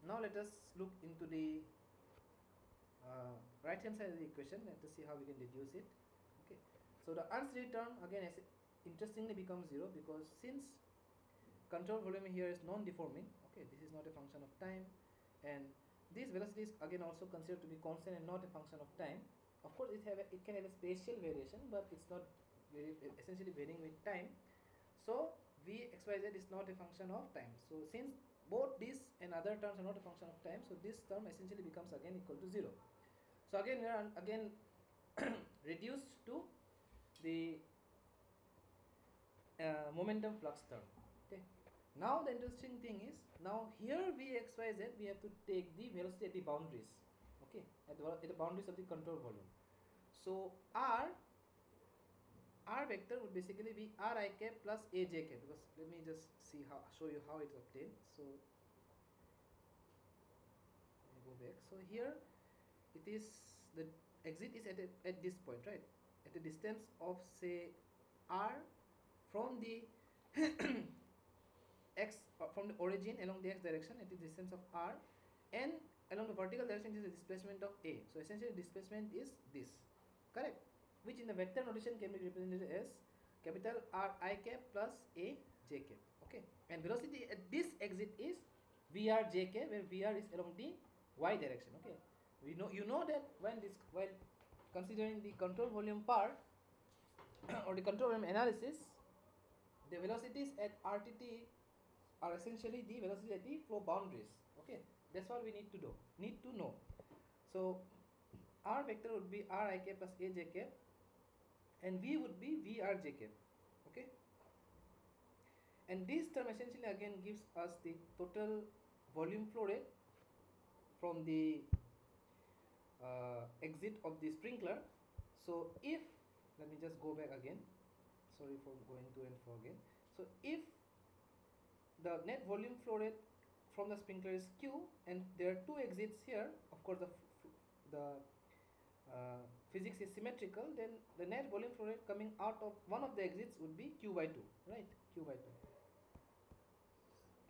Now let us look into the right hand side of the equation. Let us see how we can reduce it. Okay, so the unsteady term again interestingly becomes 0, because since control volume here is non-deforming, okay, this is not a function of time, and this velocity is again also considered to be constant and not a function of time. Of course, it can have a spatial variation, but it's not essentially varying with time. So v xyz is not a function of time. So since both this and other terms are not a function of time, so this term essentially becomes again equal to 0. So again we are again reduced to the momentum flux term. Okay, now the interesting thing is, now here v x y z we have to take the velocity at the boundaries. Okay, at the boundaries of the control volume. So r vector would basically be r I cap plus a j cap, because let me just show you how it's obtained. So let me go back. So here it is, the exit is at this point, right, at a distance of say r from the x from the origin along the x direction at the distance of r, and along the vertical direction is the displacement of a. So essentially displacement is this, correct, which in the vector notation can be represented as capital R I cap plus a j cap. Okay, and velocity at this exit is vr j cap, where vr is along the y direction. Okay, you know that while considering the control volume part or the control volume analysis, the velocities at RTT are essentially the velocity at the flow boundaries. Okay, that's what we need to know. So r vector would be r I cap plus a j cap, and v would be vr j cap. Okay, and this term essentially again gives us the total volume flow rate from the exit of the sprinkler. So if, let me just go back again, sorry for going to and fro again. So if the net volume flow rate from the sprinkler is q, and there are two exits here, of course the physics is symmetrical, then the net volume flow rate coming out of one of the exits would be q by 2, right, q by 2.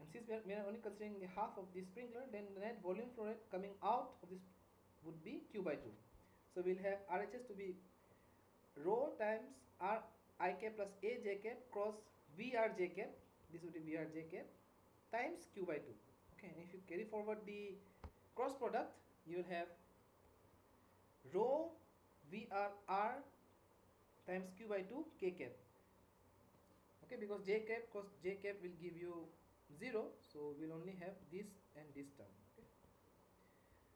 And since we are only considering the half of the sprinkler, then the net volume flow rate coming out of this would be q by 2. So we'll have RHS to be rho times r I cap plus a j cap cross vr j cap, this would be vr j cap, times q by 2. Okay, and if you carry forward the cross product, you will have rho vrr times q by 2 k cap. Okay, because j cap cos j cap will give you 0, so we'll only have this and this term. Okay,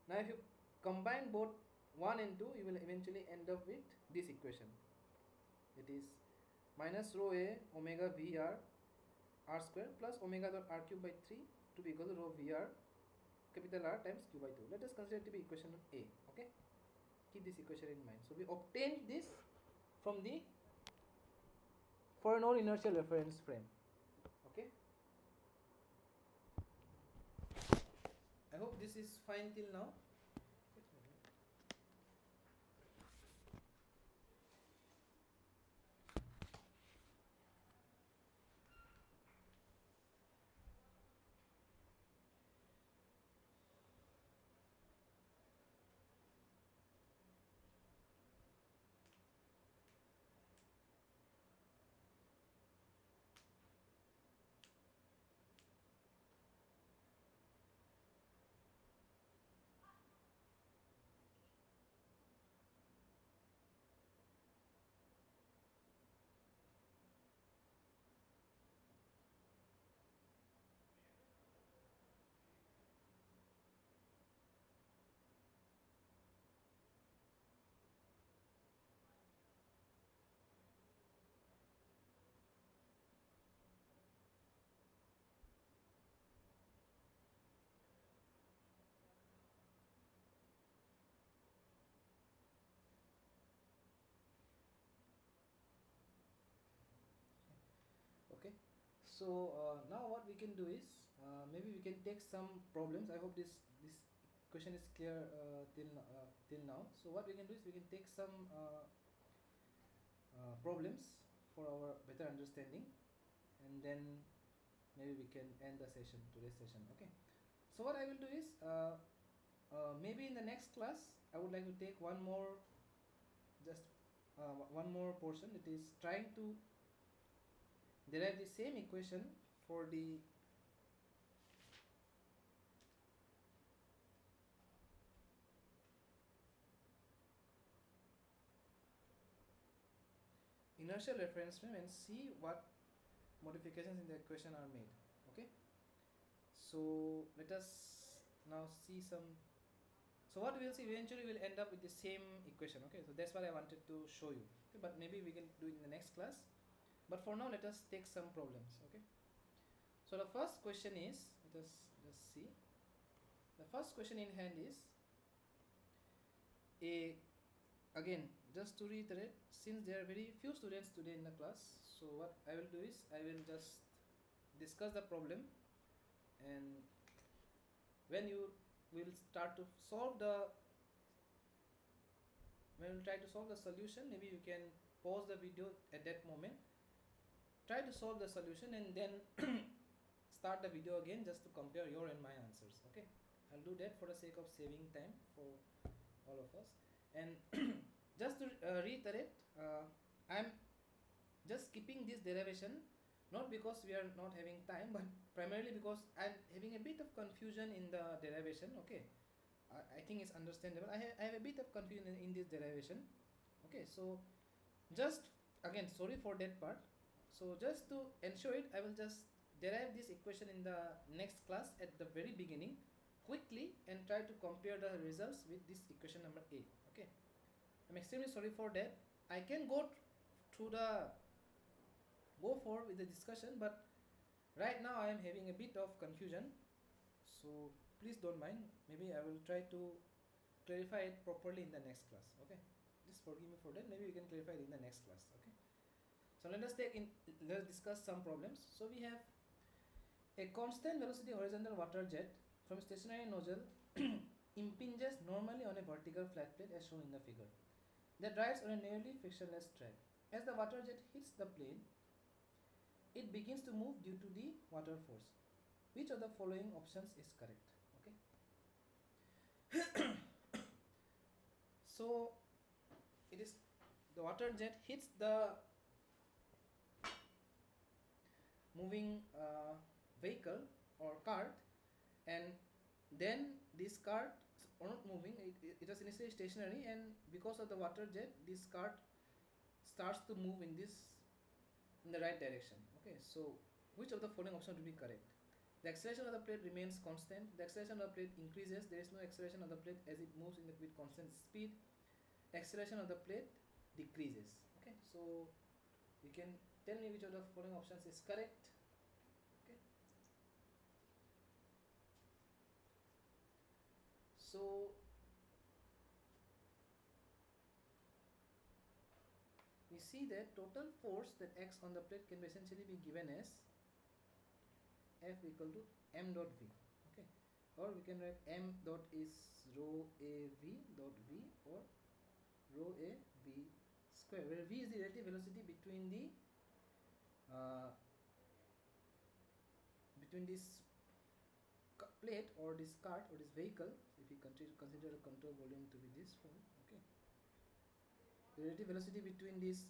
now if you combine both 1 and 2, you will eventually end up with this equation. It is minus rho a omega vr r square plus omega dot r cube by 3 to be equal to rho vr capital R times q by 2. Let us consider it to be equation A. Okay, keep this equation in mind. So we obtained this from the Fourier inertial reference frame. Okay, I hope this is fine till now. Okay, so now what we can do is maybe we can take some problems. I hope this question is clear till now. So what we can do is we can take some problems for our better understanding, and then maybe we can end the session, today's session. Okay, so what I will do is maybe in the next class I would like to take one more, just one more portion. It is trying to derive the same equation for the inertial reference frame and see what modifications in the equation are made. Okay, so let us now see some. So what we will see, eventually we'll end up with the same equation. Okay, so that's what I wanted to show you. Okay, but maybe we can do it in the next class, but for now let us take some problems. Okay, so the first question is, let us just see, the first question in hand is a, again, just to reiterate, since there are very few students today in the class, so what I will do is I will just discuss the problem, and when you will start to solve the, when you try to solve the solution, maybe you can pause the video at that moment, try to solve the solution, and then start the video again just to compare your and my answers. Okay, I'll do that for the sake of saving time for all of us. And just to reiterate, I'm just skipping this derivation, not because we are not having time, but primarily because I'm having a bit of confusion in the derivation. Okay, I think it's understandable. I have a bit of confusion in this derivation. Okay, so just again, sorry for that part. So just to ensure it, I will just derive this equation in the next class at the very beginning quickly and try to compare the results with this equation number A. Okay, I'm extremely sorry for that. I can go forward with the discussion, but right now I am having a bit of confusion, so please don't mind. Maybe I will try to clarify it properly in the next class. Okay, just forgive me for that. Maybe we can clarify it in the next class. Okay, so let's discuss some problems. So we have a constant velocity horizontal water jet from stationary nozzle impinges normally on a vertical flat plate as shown in the figure, that rides on a nearly frictionless track. As the water jet hits the plane, it begins to move due to the water force. Which of the following options is correct? Okay. So it is, the water jet hits the moving vehicle or cart, and then this cart is not moving, it was initially stationary, and because of the water jet this cart starts to move in the right direction. Okay, so which of the following options will be correct? The acceleration of the plate remains constant, the acceleration of the plate increases, there is no acceleration of the plate as it moves with constant speed, acceleration of the plate decreases. Okay, so you can tell me which of the following options is correct. Okay, so we see that total force that acts on the plate can essentially be given as F equal to m dot v. Okay, or we can write m dot is rho a v dot v, or rho a v square, where v is the relative velocity between this plate or this cart or this vehicle. If we consider the control volume to be this form. Okay, the relative velocity between this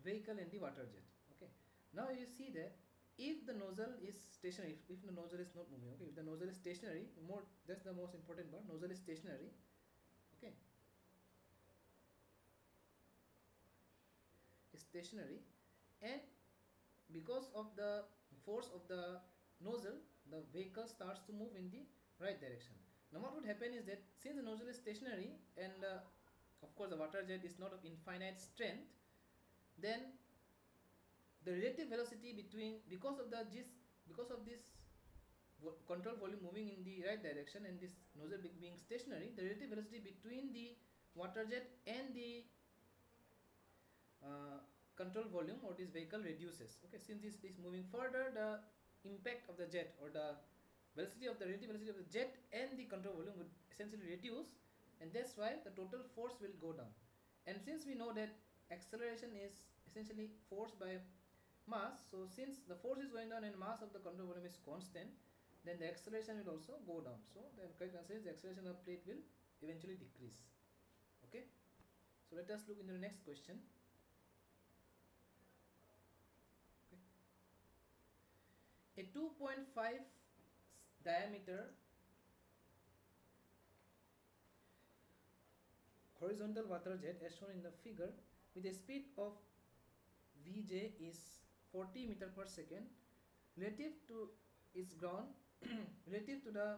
vehicle and the water jet. Okay, now you see that if the nozzle is stationary, if the nozzle is not moving, okay, if the nozzle is stationary, that's the most important part, nozzle is stationary. Okay, is stationary, and because of the force of the nozzle, the vehicle starts to move in the right direction. Now what would happen is that since the nozzle is stationary, and of course the water jet is not of infinite strength, then the relative velocity between, because of this control volume moving in the right direction and this nozzle being stationary, the relative velocity between the water jet and the control volume or this vehicle reduces. Okay, since this is moving further, the impact of the jet, or the velocity of the relative velocity of the jet and the control volume would essentially reduce, and that's why the total force will go down. And since we know that acceleration is essentially force by mass, so since the force is going down and mass of the control volume is constant, then the acceleration will also go down. So the correct answer is the acceleration of plate will eventually decrease. Okay, so let us look into the next question. Okay. A 2.5 diameter horizontal water jet as shown in the figure with a speed of Vj is 40 meter per second relative to its ground relative to the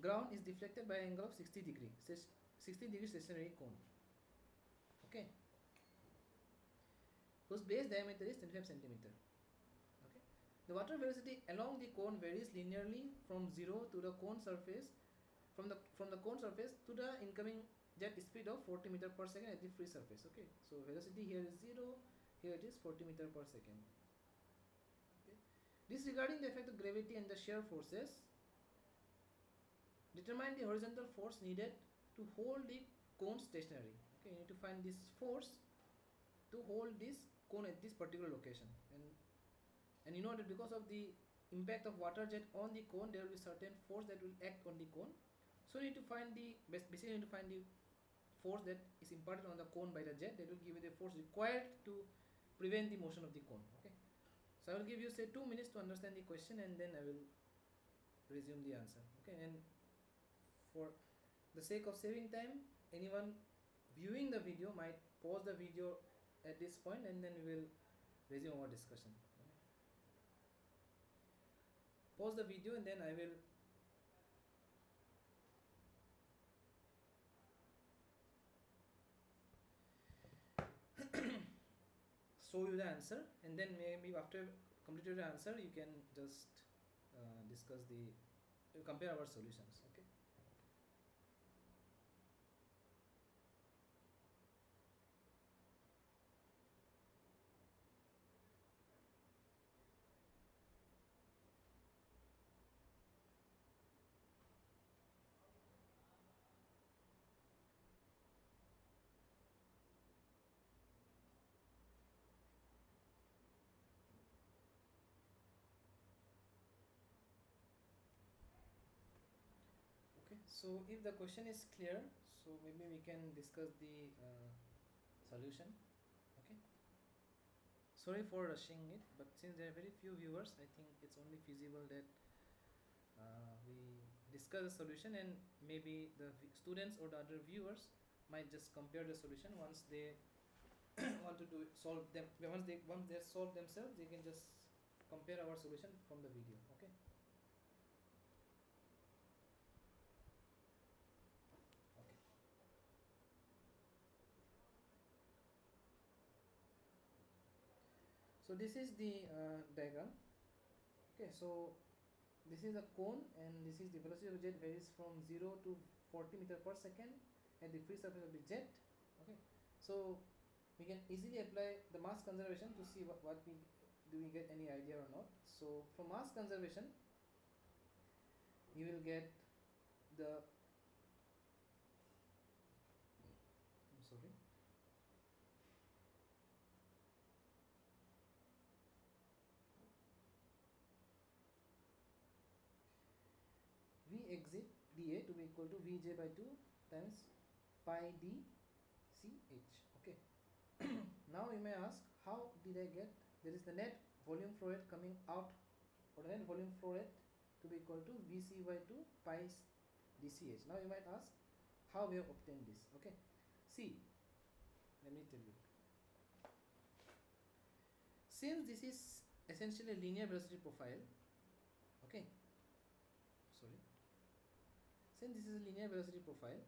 ground is deflected by an angle of 60 degree stationary cone, okay, whose base diameter is 25 centimeter. Okay, the water velocity along the cone varies linearly from 0 to the cone surface from the cone surface to the incoming jet speed of 40 meter per second at the free surface. Okay, so velocity here is 0, here it is 40 meter per second. Okay, disregarding the effect of gravity and the shear forces, determine the horizontal force needed to hold the cone stationary. Okay, you need to find this force to hold this cone at this particular location, and you know that because of the impact of water jet on the cone, there will be certain force that will act on the cone. So you need to find the basically you need to find the force that is imparted on the cone by the jet that will give you the force required to prevent the motion of the cone. Okay, so I will give you say 2 minutes to understand the question, and then I will resume the answer. Okay, and for the sake of saving time, anyone viewing the video might pause the video at this point, and then we will resume our discussion. Okay. Pause the video, and then I will show you the answer, and then maybe after completed the answer you can just discuss the compare our solutions. Okay. Okay, so if the question is clear, so maybe we can discuss the solution. Okay, sorry for rushing it, but since there are very few viewers, I think it's only feasible that we discuss the solution, and maybe the students or the other viewers might just compare the solution once they want to do it, solve them. Once they solve themselves, they can just compare our solution from the video. Okay. Okay. So this is the diagram. Okay, so this is a cone, and this is the velocity of the jet varies from 0 to 40 meter per second at the free surface of the jet. Okay, so we can easily apply the mass conservation to see what we do we get any idea or not. So for mass conservation, you will get the I'm sorry. V exit dA to be equal to Vj by 2 times pi d ch. Okay. Now you may ask, how did I get there is the net volume flow rate coming out, or the net volume flow rate to be equal to Vc by 2 pi dch. Now you might ask how we have obtained this. Okay, see, let me tell you. Since this is essentially a linear velocity profile, okay, sorry, since this is a linear velocity profile,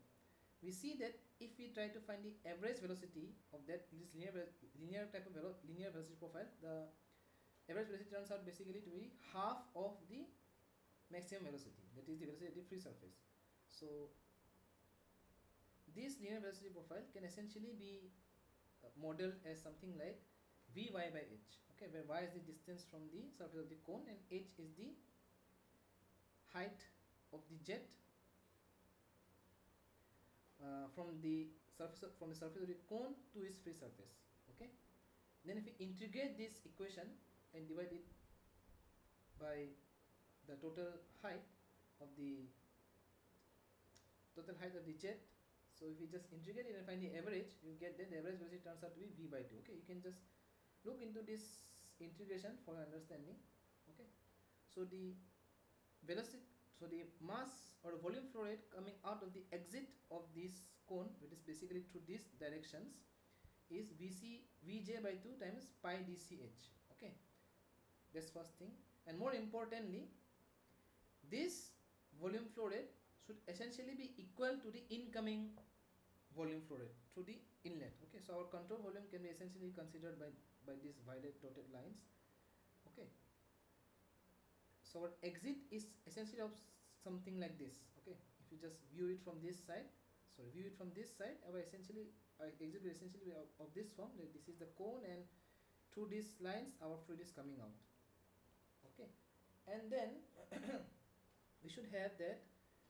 we see that if we try to find the average velocity of this linear type of linear velocity profile, the average velocity turns out basically to be half of the maximum velocity, that is the velocity at the free surface. So this linear velocity profile can essentially be modeled as something like Vy by h, okay, where y is the distance from the surface of the cone and h is the height of the jet from the surface of the cone to its free surface. Okay, then if we integrate this equation and divide it by the total height of the jet. So if we just integrate it and find the average, you get that the average velocity turns out to be v by 2. Okay, you can just look into this integration for your understanding. Okay, so the velocity, so the mass or the volume flow rate coming out of the exit of this cone, which is basically through these directions, is Vj by 2 times pi dch. Okay, that's first thing. And more importantly, this volume flow rate should essentially be equal to the incoming volume flow rate through the inlet. Okay, so our control volume can be essentially considered by these violet dotted lines. Okay, so our exit is essentially of something like this. Okay, if you just view it from this side, our exit will essentially be of this form. Like this is the cone, and through these lines our fluid is coming out. Okay, and then we should have that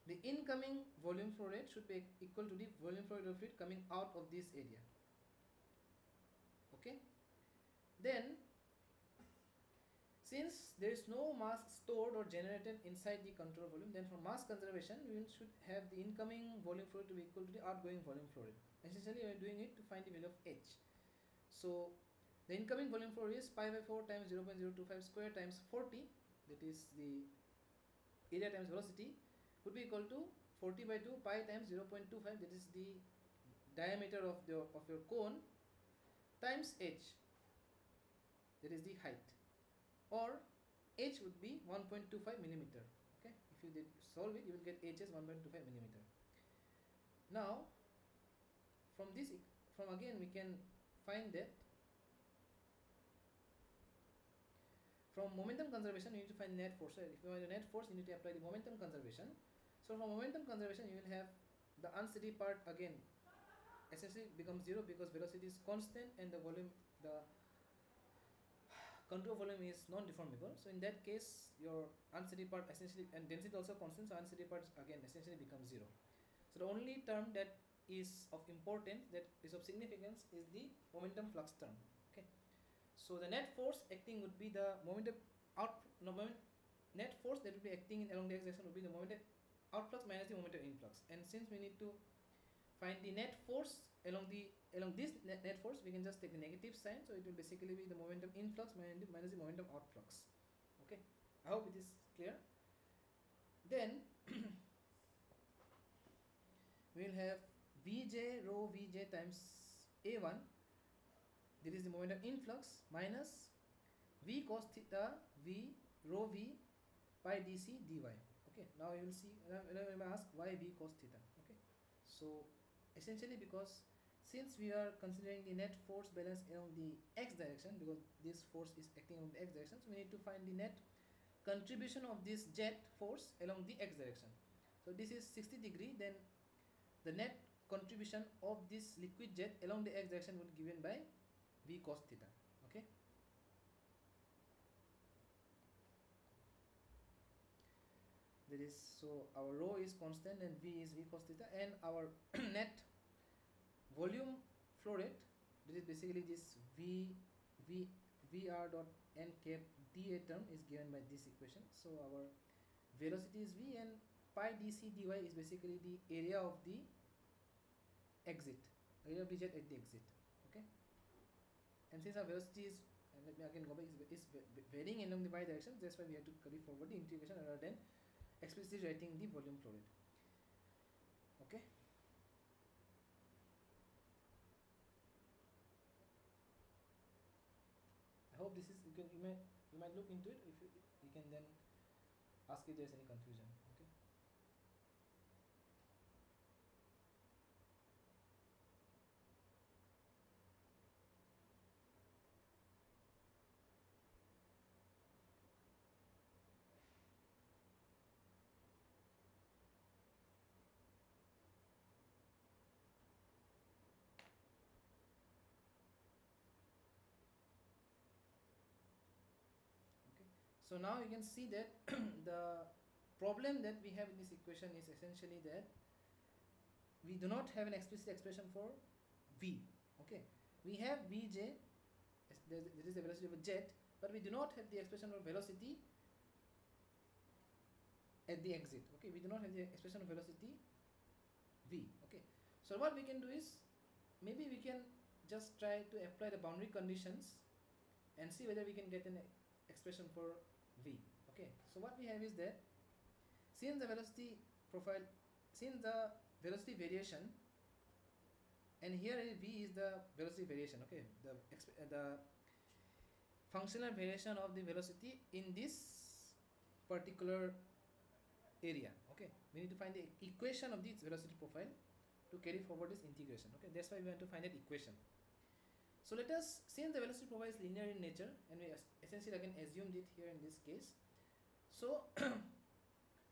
the incoming volume flow rate should be equal to the volume flow rate of fluid coming out of this area. Okay, then since there is no mass stored or generated inside the control volume, then for mass conservation we should have the incoming volume flow rate to be equal to the outgoing volume flow rate. Essentially we are doing it to find the value of h. So the incoming volume flow rate is pi by 4 times 0.025 square times 40, that is the area times velocity, would be equal to 40 by 2 pi times 0.25, that is the diameter of your cone, times h, that is the height, or h would be 1.25 millimeter. Okay, if you solve it, you will get h as 1.25 millimeter. Now from again we can find that from momentum conservation you need to find net force. So if you want the net force, you need to apply the momentum conservation. So from momentum conservation you will have the unsteady part again essentially becomes 0 because velocity is constant and the control volume is non-deformable. So in that case your unsteady part essentially, and density also constant, so unsteady part again essentially becomes 0. So the only term that is of importance, that is of significance, is the momentum flux term. Okay, so the net force acting would be the net force that would be acting along the x direction would be the momentum outflux minus the momentum influx. And since we need to find the net force along this net force, we can just take the negative sign, so it will basically be the momentum influx minus the momentum outflux. Okay, I hope it is clear. Then we will have Vj rho Vj times A1, that is the momentum influx, minus V cos theta V rho V pi dc dy. Okay, now you will see, now you may ask why V cos theta. Okay, so essentially because since we are considering the net force balance along the x direction, because this force is acting along the x direction, so we need to find the net contribution of this jet force along the x direction. So this is 60 degree, then the net contribution of this liquid jet along the x direction would be given by V cos theta. Okay, that is, so our rho is constant and V is V cos theta, and our net volume flow rate, that is basically this Vr dot n cap dA term is given by this equation. So our velocity is V, and pi dc dy is basically the area of the exit, area of the jet at the exit. Okay, and since our velocity is, and let me again go back, is varying along the y direction, that's why we have to carry forward the integration rather than explicitly writing the volume flow rate. Okay, I hope this is, you might look into it. If you can then ask if there's any confusion. Okay, so now you can see that the problem that we have in this equation is essentially that we do not have an explicit expression for V. Okay, we have Vj, that is the velocity of a jet, but we do not have the expression for velocity at the exit. Okay, we do not have the expression of velocity v. Okay, so what we can do is, maybe we can just try to apply the boundary conditions and see whether we can get an expression for v. Okay, so what we have is that since the velocity profile, since the velocity variation, and here v is the velocity variation. Okay, the functional variation of the velocity in this particular area. Okay, we need to find the equation of this velocity profile to carry forward this integration. Okay, that's why we want to find that equation. So let us, since the velocity profile is linear in nature, and we essentially again assumed it here in this case, so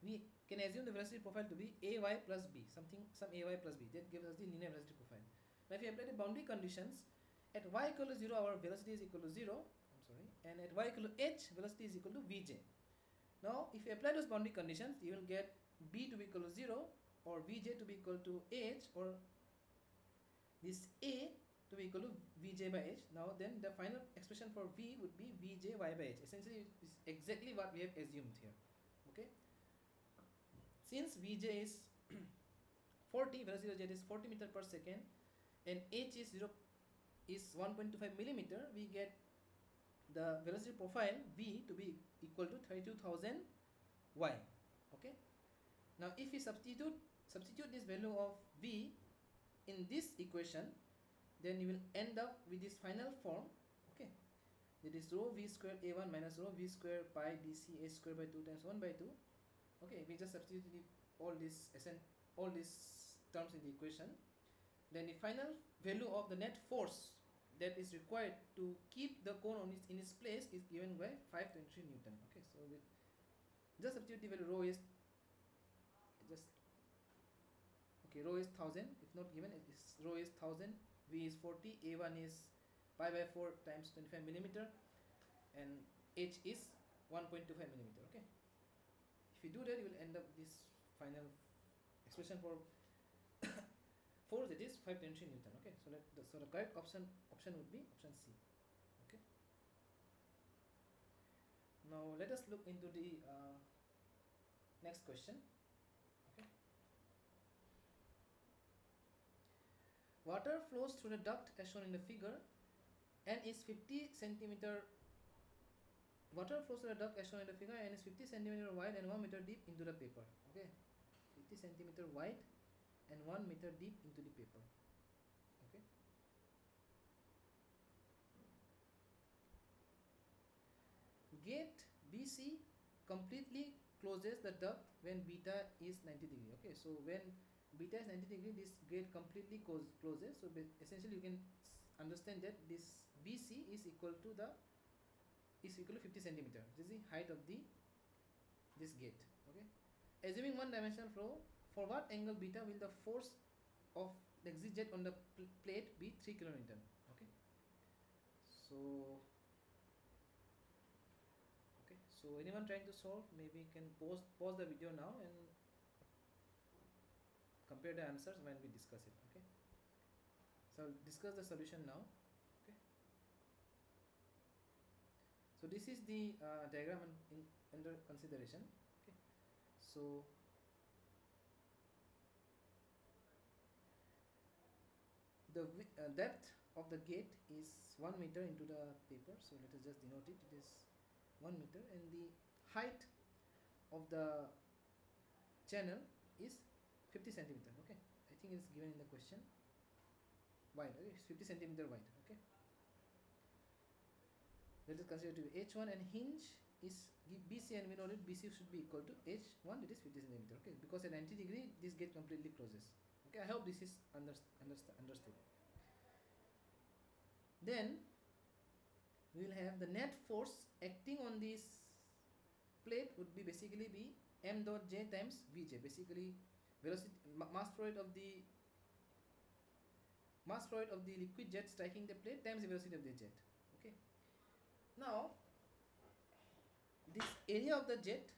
we can assume the velocity profile to be ay plus b, some ay plus b, that gives us the linear velocity profile. Now if we apply the boundary conditions, at y equal to 0 our velocity is equal to 0, and at y equal to h velocity is equal to vj. Now if you apply those boundary conditions, you will get b to be equal to 0, or vj to be equal to h, or this a to be equal to vj by h. Now then the final expression for v would be vj y by h. Essentially is exactly what we have assumed here. Okay, since vj is 40, velocity of jet is 40 meter per second, and h is 1.25 millimeter, we get the velocity profile v to be equal to 32,000 y. Okay, now if we substitute this value of v in this equation, then you will end up with this final form. Okay, that is rho v square a1 minus rho v square pi dc h square by 2 times 1 by 2. Okay, we just substitute all these terms in the equation. Then the final value of the net force that is required to keep the cone in its place is given by 523 Newton. Okay, so we just substitute the value. Rho is rho is 1000. If not given, rho is 1000, v is 40, a1 is pi by 4 times 25 millimeter, and h is 1.25 millimeter. Okay, if you do that, you will end up with this final expression for force, that is 523 Newton. Okay, so the correct option would be option C. Okay, now let us look into the next question. Okay, water flows through the duct as shown in the figure and is 50 centimeter. Water flows through the duct as shown in the figure and is 50 centimeter wide and 1 meter deep into the paper. Okay, 50 centimeter wide and 1 meter deep into the paper. Okay, gate BC completely closes the duct when beta is 90 degree. Okay, so when beta is 90 degree, this gate completely closes. So essentially you can understand that this BC is equal to 50 centimeter. This is the height of this gate. Okay, assuming one dimensional flow, for what angle beta will the force of the exit jet on the plate be 3 kilonewton? Okay, so anyone trying to solve, maybe can pause the video now and compare the answers when we discuss it. Okay, so I'll discuss the solution now. Okay, so this is the diagram under consideration. Okay, so the depth of the gate is 1 meter into the paper, so let us just denote it. It is 1 meter, and the height of the channel is 50 centimeter. Okay, I think it's given in the question. Wide, okay, it's 50 centimeter wide. Okay, let us consider to be h1, and hinge is BC, and we know that BC should be equal to h1, that is 50 centimeter. Okay, because at 90 degree this gate completely closes. Okay, I hope this is understood. Then we will have the net force acting on this plate would be basically be m dot j times vj, basically velocity, mass flow rate of the liquid jet striking the plate times the velocity of the jet. Okay, now this area of the jet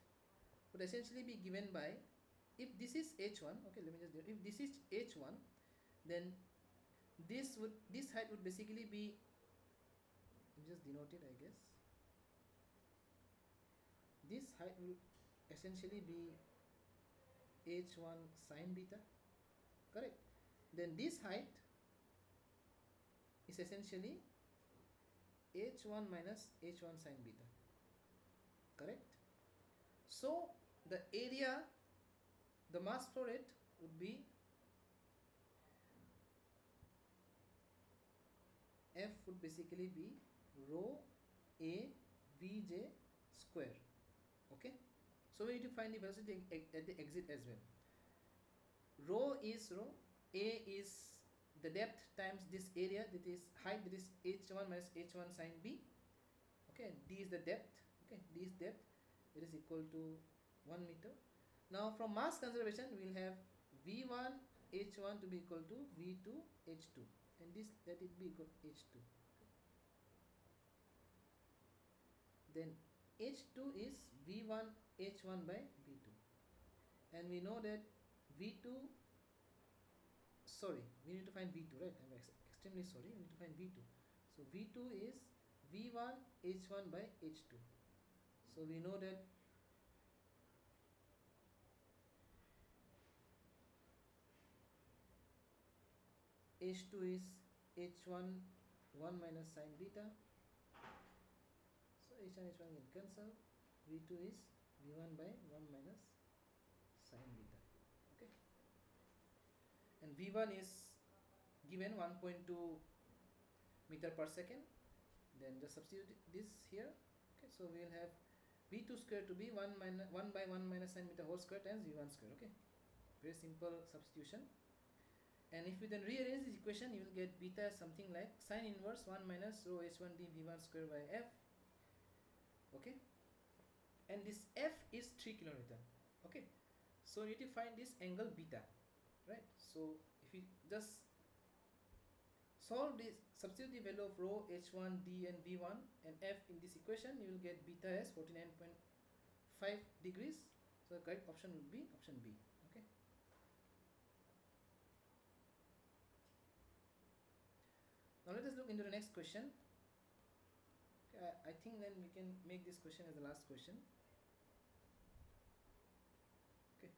would essentially be given by, if this is h1, okay, let me just do it. If this is h1, then this height would basically be, just denote it, I guess. This height will essentially be h1 sine beta, correct? Then this height is essentially h1 minus h1 sine beta, correct? So the area, the mass flow rate would be F would basically be rho a Vj square. Okay, so we need to find the velocity at the exit as well. Rho is rho, a is the depth times this area, that is height, that is h1 minus h1 sine b. Okay, d is the depth. Okay, d is depth, that is equal to 1 meter. Now from mass conservation we will have v1 h1 to be equal to v2 h2, and this, let it be equal to h2. Then h2 is v1 h1 by v2, and we know that v2, sorry, we need to find v2, right? I'm extremely sorry, we need to find v2. So v2 is v1 h1 by h2. So we know that h2 is h1 1 minus sine beta. So h1 can cancel. v2 is v1 by 1 minus sine beta. Okay, and v1 is given 1.2 meter per second. Then just substitute this here. Okay, so we will have v2 square to be 1 by 1 minus sine meter whole square times v1 square. Okay, very simple substitution. And if you then rearrange this equation, you will get beta as something like sine inverse 1 minus rho h1 d v1 square by f. Okay, and this f is 3 kilonewton. Okay, so you need to find this angle beta, right? So if you just solve this, substitute the value of rho h1 d and v1 and f in this equation, you will get beta as 49.5 degrees. So the correct option would be option B. Okay, now let us look into the next question. Okay, I think then we can make this question as the last question. Okay,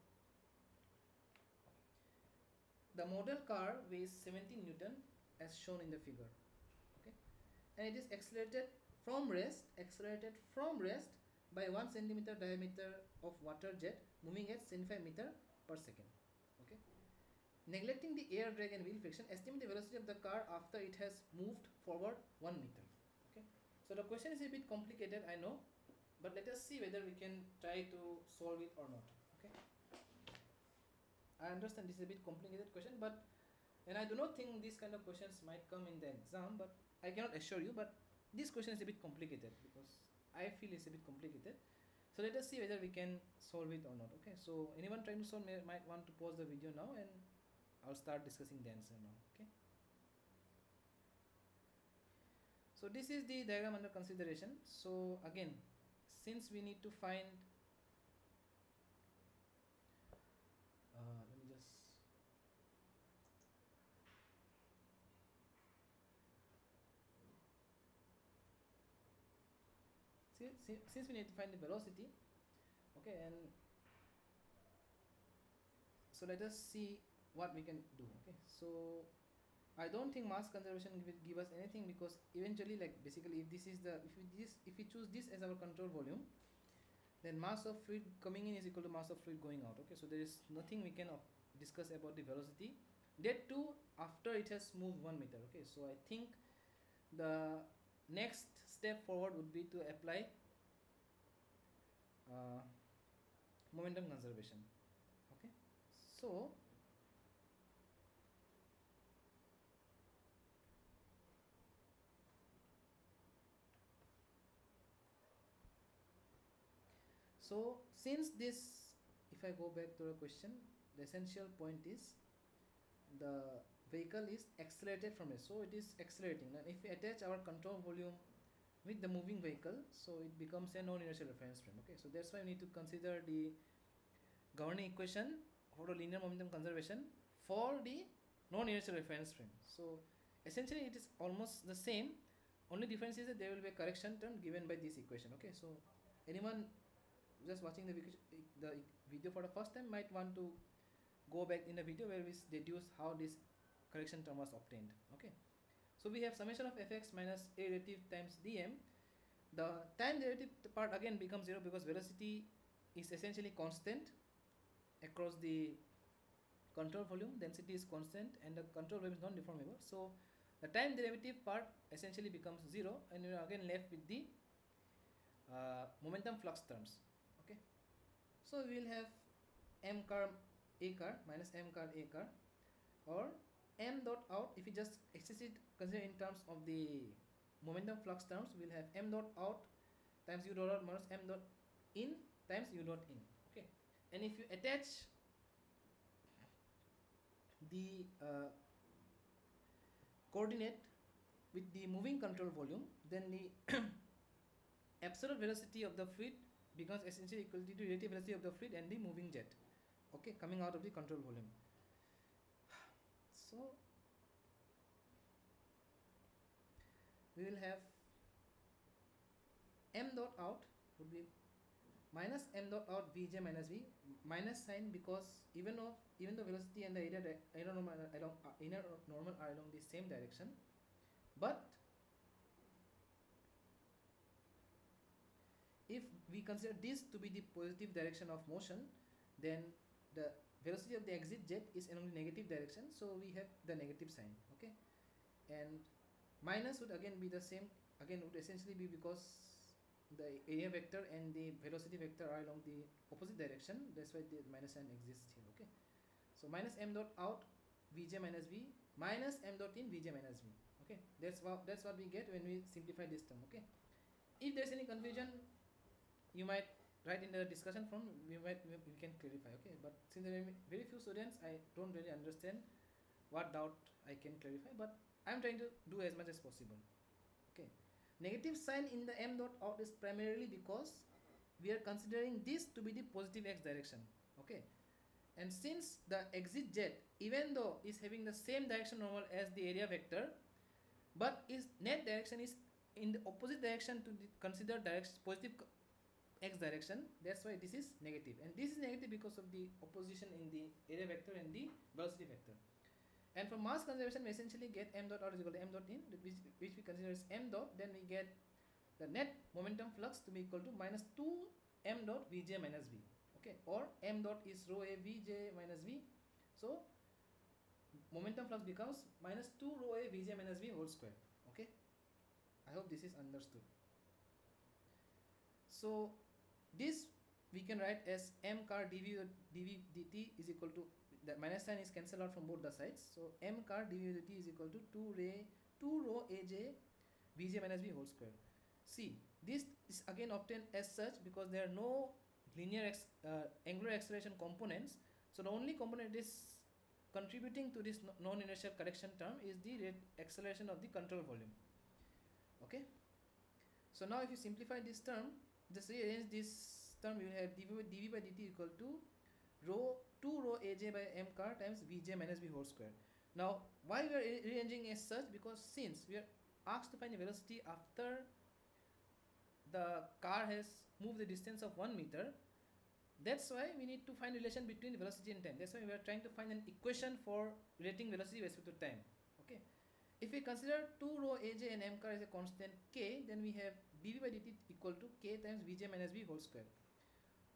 the model car weighs 17 Newton as shown in the figure. Okay, and it is accelerated from rest by 1 centimeter diameter of water jet moving at 75 meter per second. Okay, neglecting the air drag and wheel friction, estimate the velocity of the car after it has moved forward 1 meter. Okay, so the question is a bit complicated, I know, but let us see whether we can try to solve it or not. Okay, I understand this is a bit complicated question, but and I do not think these kind of questions might come in the exam, but I cannot assure you, but this question is a bit complicated because I feel it's a bit complicated. So let us see whether we can solve it or not. Okay, so anyone trying to solve might want to pause the video now, and I'll start discussing the answer now. Okay, so this is the diagram under consideration. So again, since we need to find let me just since we need to find the velocity. Okay, and so let us see what we can do. Okay, so I don't think mass conservation will give us anything, because eventually, like basically, if this is the if we choose this as our control volume, then mass of fluid coming in is equal to mass of fluid going out. Okay, so there is nothing we can discuss about the velocity, that too after it has moved 1 meter. Okay, so I think the next step forward would be to apply momentum conservation. Okay, so since this, if I go back to the question, the essential point is the vehicle is accelerated from it, so it is accelerating, and if we attach our control volume with the moving vehicle, so it becomes a non-inertial reference frame. Okay, so that's why we need to consider the governing equation for the linear momentum conservation for the non-inertial reference frame. So essentially it is almost the same, only difference is that there will be a correction term given by this equation. Okay, so anyone just watching the video for the first time might want to go back in the video where we deduce how this correction term was obtained. Okay, so we have summation of fx minus a derivative times dm. The time derivative part again becomes 0 because velocity is essentially constant across the control volume, density is constant, and the control volume is non-deformable. So the time derivative part essentially becomes 0, and we are again left with the momentum flux terms. Okay, so we will have m car a car minus m car a car, or m dot out. If you just consider in terms of the momentum flux terms, we will have m dot out times u dot out minus m dot in times u dot in. Okay, and if you attach the coordinate with the moving control volume, then the absolute velocity of the fluid becomes essentially equal to the relative velocity of the fluid and the moving jet, okay, coming out of the control volume. So we will have m dot out would be minus m dot out vj minus v, minus sign because even though velocity and the inner normal are along the same direction, but if we consider this to be the positive direction of motion, then the velocity of the exit jet is along the negative direction, so we have the negative sign. Okay, and minus would again be the same, again would essentially be because the area vector and the velocity vector are along the opposite direction, that's why the minus sign exists here. Okay, so minus m dot out vj minus v minus m dot in vj minus v. Okay, that's what we get when we simplify this term. Okay, if there's any confusion, you might write in the discussion forum, we can clarify. Okay, but since there are very few students, I don't really understand what doubt I can clarify, but I'm trying to do as much as possible. Okay, negative sign in the m dot out is primarily because we are considering this to be the positive x direction. Okay, and since the exit jet, even though is having the same direction normal as the area vector, but its net direction is in the opposite direction to the considered direction, positive x direction, that's why this is negative, and this is negative because of the opposition in the area vector and the velocity vector. And for mass conservation, we essentially get m dot out is equal to m dot in, which we consider as m dot. Then we get the net momentum flux to be equal to minus 2 m dot vj minus v. Okay, or m dot is rho a vj minus v, so momentum flux becomes minus 2 rho a vj minus v whole square. Okay, I hope this is understood. So this we can write as m car dv dt is equal to, the minus sign is cancelled out from both the sides, so m car dv dt is equal to 2 rho aj vj minus v whole square. See, this is again obtained as such because there are no linear angular acceleration components, so the only component that is contributing to this non-inertial correction term is the rate acceleration of the control volume. Okay, so now if you simplify this term, just rearrange this term, you will have dv by dt equal to 2 rho aj by m car times vj minus v whole square. Now why we are rearranging as such? Because since we are asked to find the velocity after the car has moved the distance of 1 meter, that's why we need to find relation between velocity and time. That's why we are trying to find an equation for relating velocity with respect to time. Okay, if we consider 2 rho aj and m car as a constant k, then we have dv by dt equal to k times vj minus v whole square.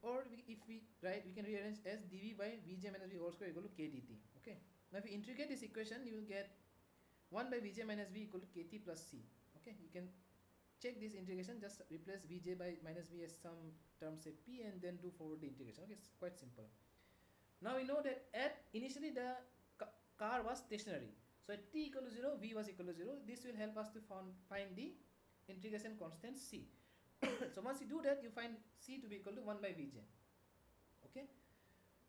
Or if we can rearrange as dv by vj minus v whole square equal to k dt. Okay, now if you integrate this equation, you will get 1 by vj minus v equal to kt plus c. Okay, you can check this integration, just replace vj by minus v as some term, say p, and then do forward the integration. Okay, it's quite simple. Now we know that initially the car was stationary, so at t equal to 0, v was equal to 0. This will help us to find the integration constant c. So once you do that, you find c to be equal to 1 by vj. Okay,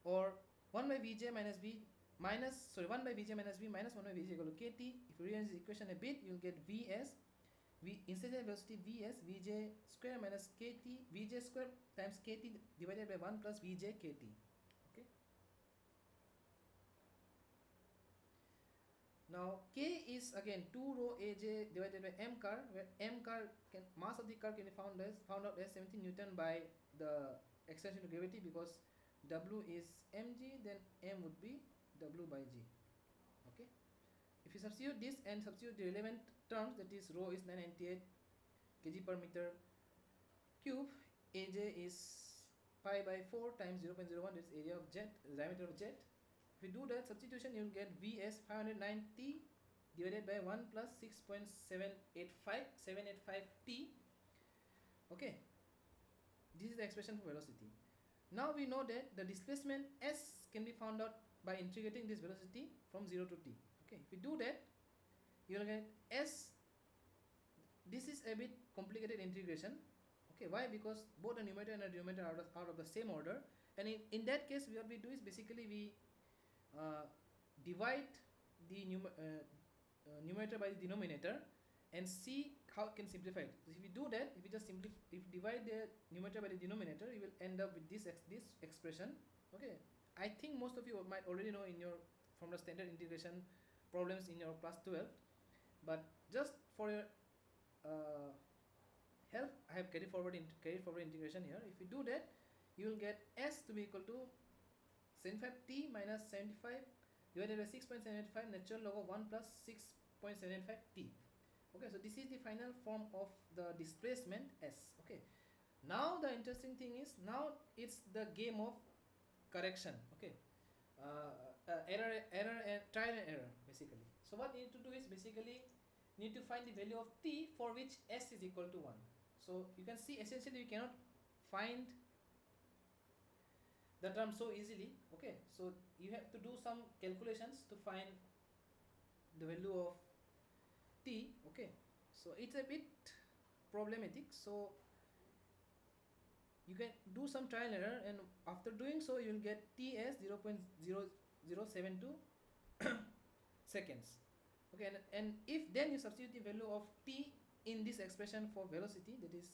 or 1 by vj minus v minus 1 by vj minus v minus 1 by vj equal to kt. If you rearrange the equation a bit, you will get v as instantaneous velocity v as vj square minus kt, vj square times kt divided by 1 plus vj kt. Okay, now k is again 2 rho aj divided by m car, where m car mass of the car can be found out as 17 Newton by the extension to gravity, because W is mg, then m would be W by g. Okay, if you substitute this and substitute the relevant terms, that is rho is 998 kg per meter cube, Aj is pi by 4 times 0.01, that is area of jet, diameter of jet. If you do that substitution, you will get V as 590 divided by 1 plus 6.785 T. Okay, this is the expression for velocity. Now we know that the displacement S can be found out by integrating this velocity from 0 to T. Okay, if you do that, you will get S. This is a bit complicated integration. Okay, why? Because both the numerator and the denominator are of the same order, and in that case, what we do is basically we divide the numerator by the denominator and see how it can simplify it. So if you do that, if you just if you divide the numerator by the denominator, you will end up with this expression. Okay, I think most of you might already know from the standard integration problems in your class 12, but just for your help, I have carried forward integration here. If you do that, you will get S to be equal to 75T minus 75 divided by 6.785 natural log of 1 plus 6.785T. Okay, so this is the final form of the displacement S. Okay, now the interesting thing is, now it's the game of correction. Okay, error and trial and error basically. So what you need to do is basically need to find the value of T for which S is equal to 1. So you can see essentially you cannot find the term so easily. Okay, so you have to do some calculations to find the value of T. Okay, so it's a bit problematic, so you can do some trial and error, and after doing so you will get T as 0.0072 seconds. Okay, and if then you substitute the value of T in this expression for velocity, that is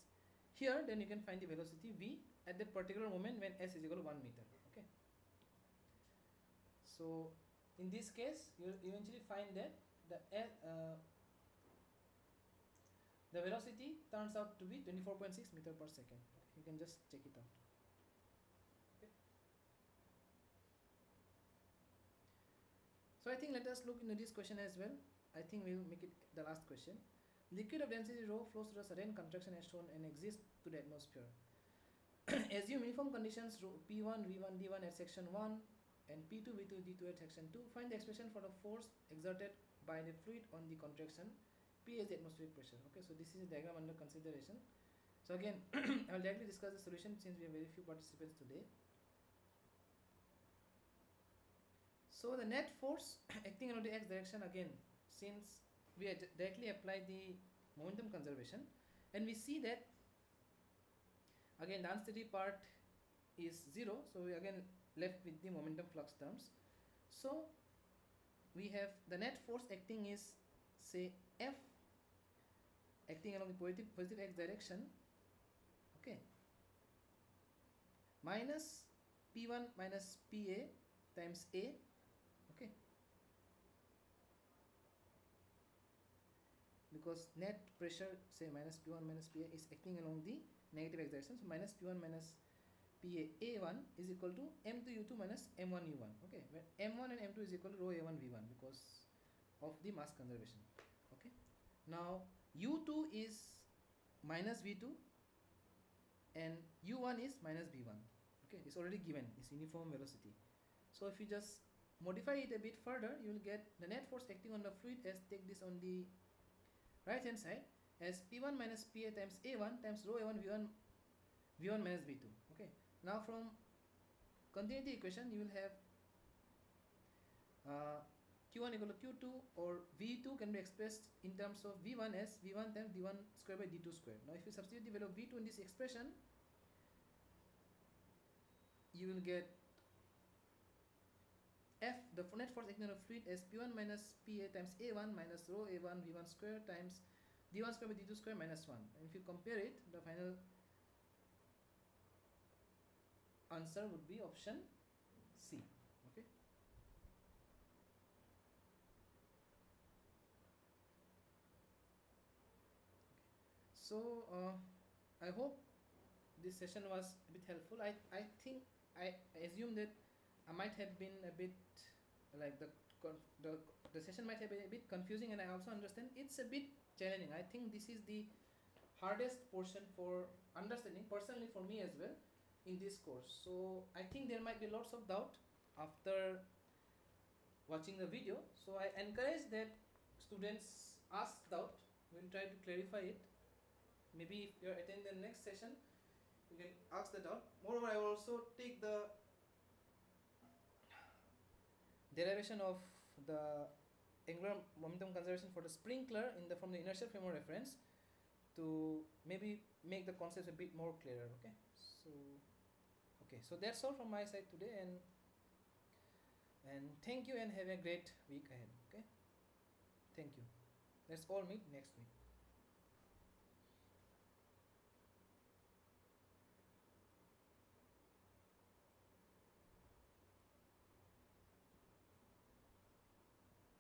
here, then you can find the velocity V at that particular moment when S is equal to 1 meter. Okay, so in this case you will eventually find that the velocity turns out to be 24.6 meter per second. You can just check it out. Okay, so I think let us look into this question as well. I think we will make it the last question. Liquid of density rho flows through a certain contraction as shown and exists to the atmosphere. Assume uniform conditions rho P1, V1, D1 at section 1 and P2, V2, D2 at section 2. Find the expression for the force exerted by the fluid on the contraction. P is the atmospheric pressure. Okay, so this is a diagram under consideration. So again, I will directly discuss the solution since we have very few participants today. So the net force acting along the x direction, again, since we directly apply the momentum conservation, and we see that again the unsteady part is 0, so we again left with the momentum flux terms. So we have the net force acting is, say, F acting along the positive x direction, okay, minus P1 minus PA times A, okay, because net pressure, say, minus P1 minus PA is acting along the negative x direction, so minus P1 minus PA A1 is equal to M2 U2 minus M1 U1, okay, where M1 and M2 is equal to rho A1 V1 because of the mass conservation. Okay, now U2 is minus V2 and U1 is minus V1. Okay, it's already given, it's uniform velocity. So if you just modify it a bit further, you will get the net force acting on the fluid as, take this on the right hand side, as P1 minus PA times A1 times rho A1 V1 minus V2. Okay, now from continuity equation you will have Q1 equal to Q2, or V2 can be expressed in terms of V1 as V1 times D1 square by D2 square. Now if you substitute the value of V2 in this expression, you will get F, the net force acting on a fluid, as P1 minus PA times A1 minus rho A1 V1 square times D1 square by D2 square minus 1. And if you compare it, the final answer would be option C. Okay. So I hope this session was a bit helpful. I think I assume that I might have been a bit like the session might have been a bit confusing, and I also understand it's a bit challenging. I think this is the hardest portion for understanding, personally for me as well, in this course. So I think there might be lots of doubt after watching the video. So I encourage that students ask doubt. We'll try to clarify it. Maybe if you're attending the next session, you can ask the doubt. Moreover, I will also take the derivation of the angular momentum conservation for the sprinkler in the from the inertial frame of reference to maybe make the concepts a bit more clearer. Okay, so that's all from my side today, and thank you and have a great week ahead. Okay, thank you. Let's all meet next week.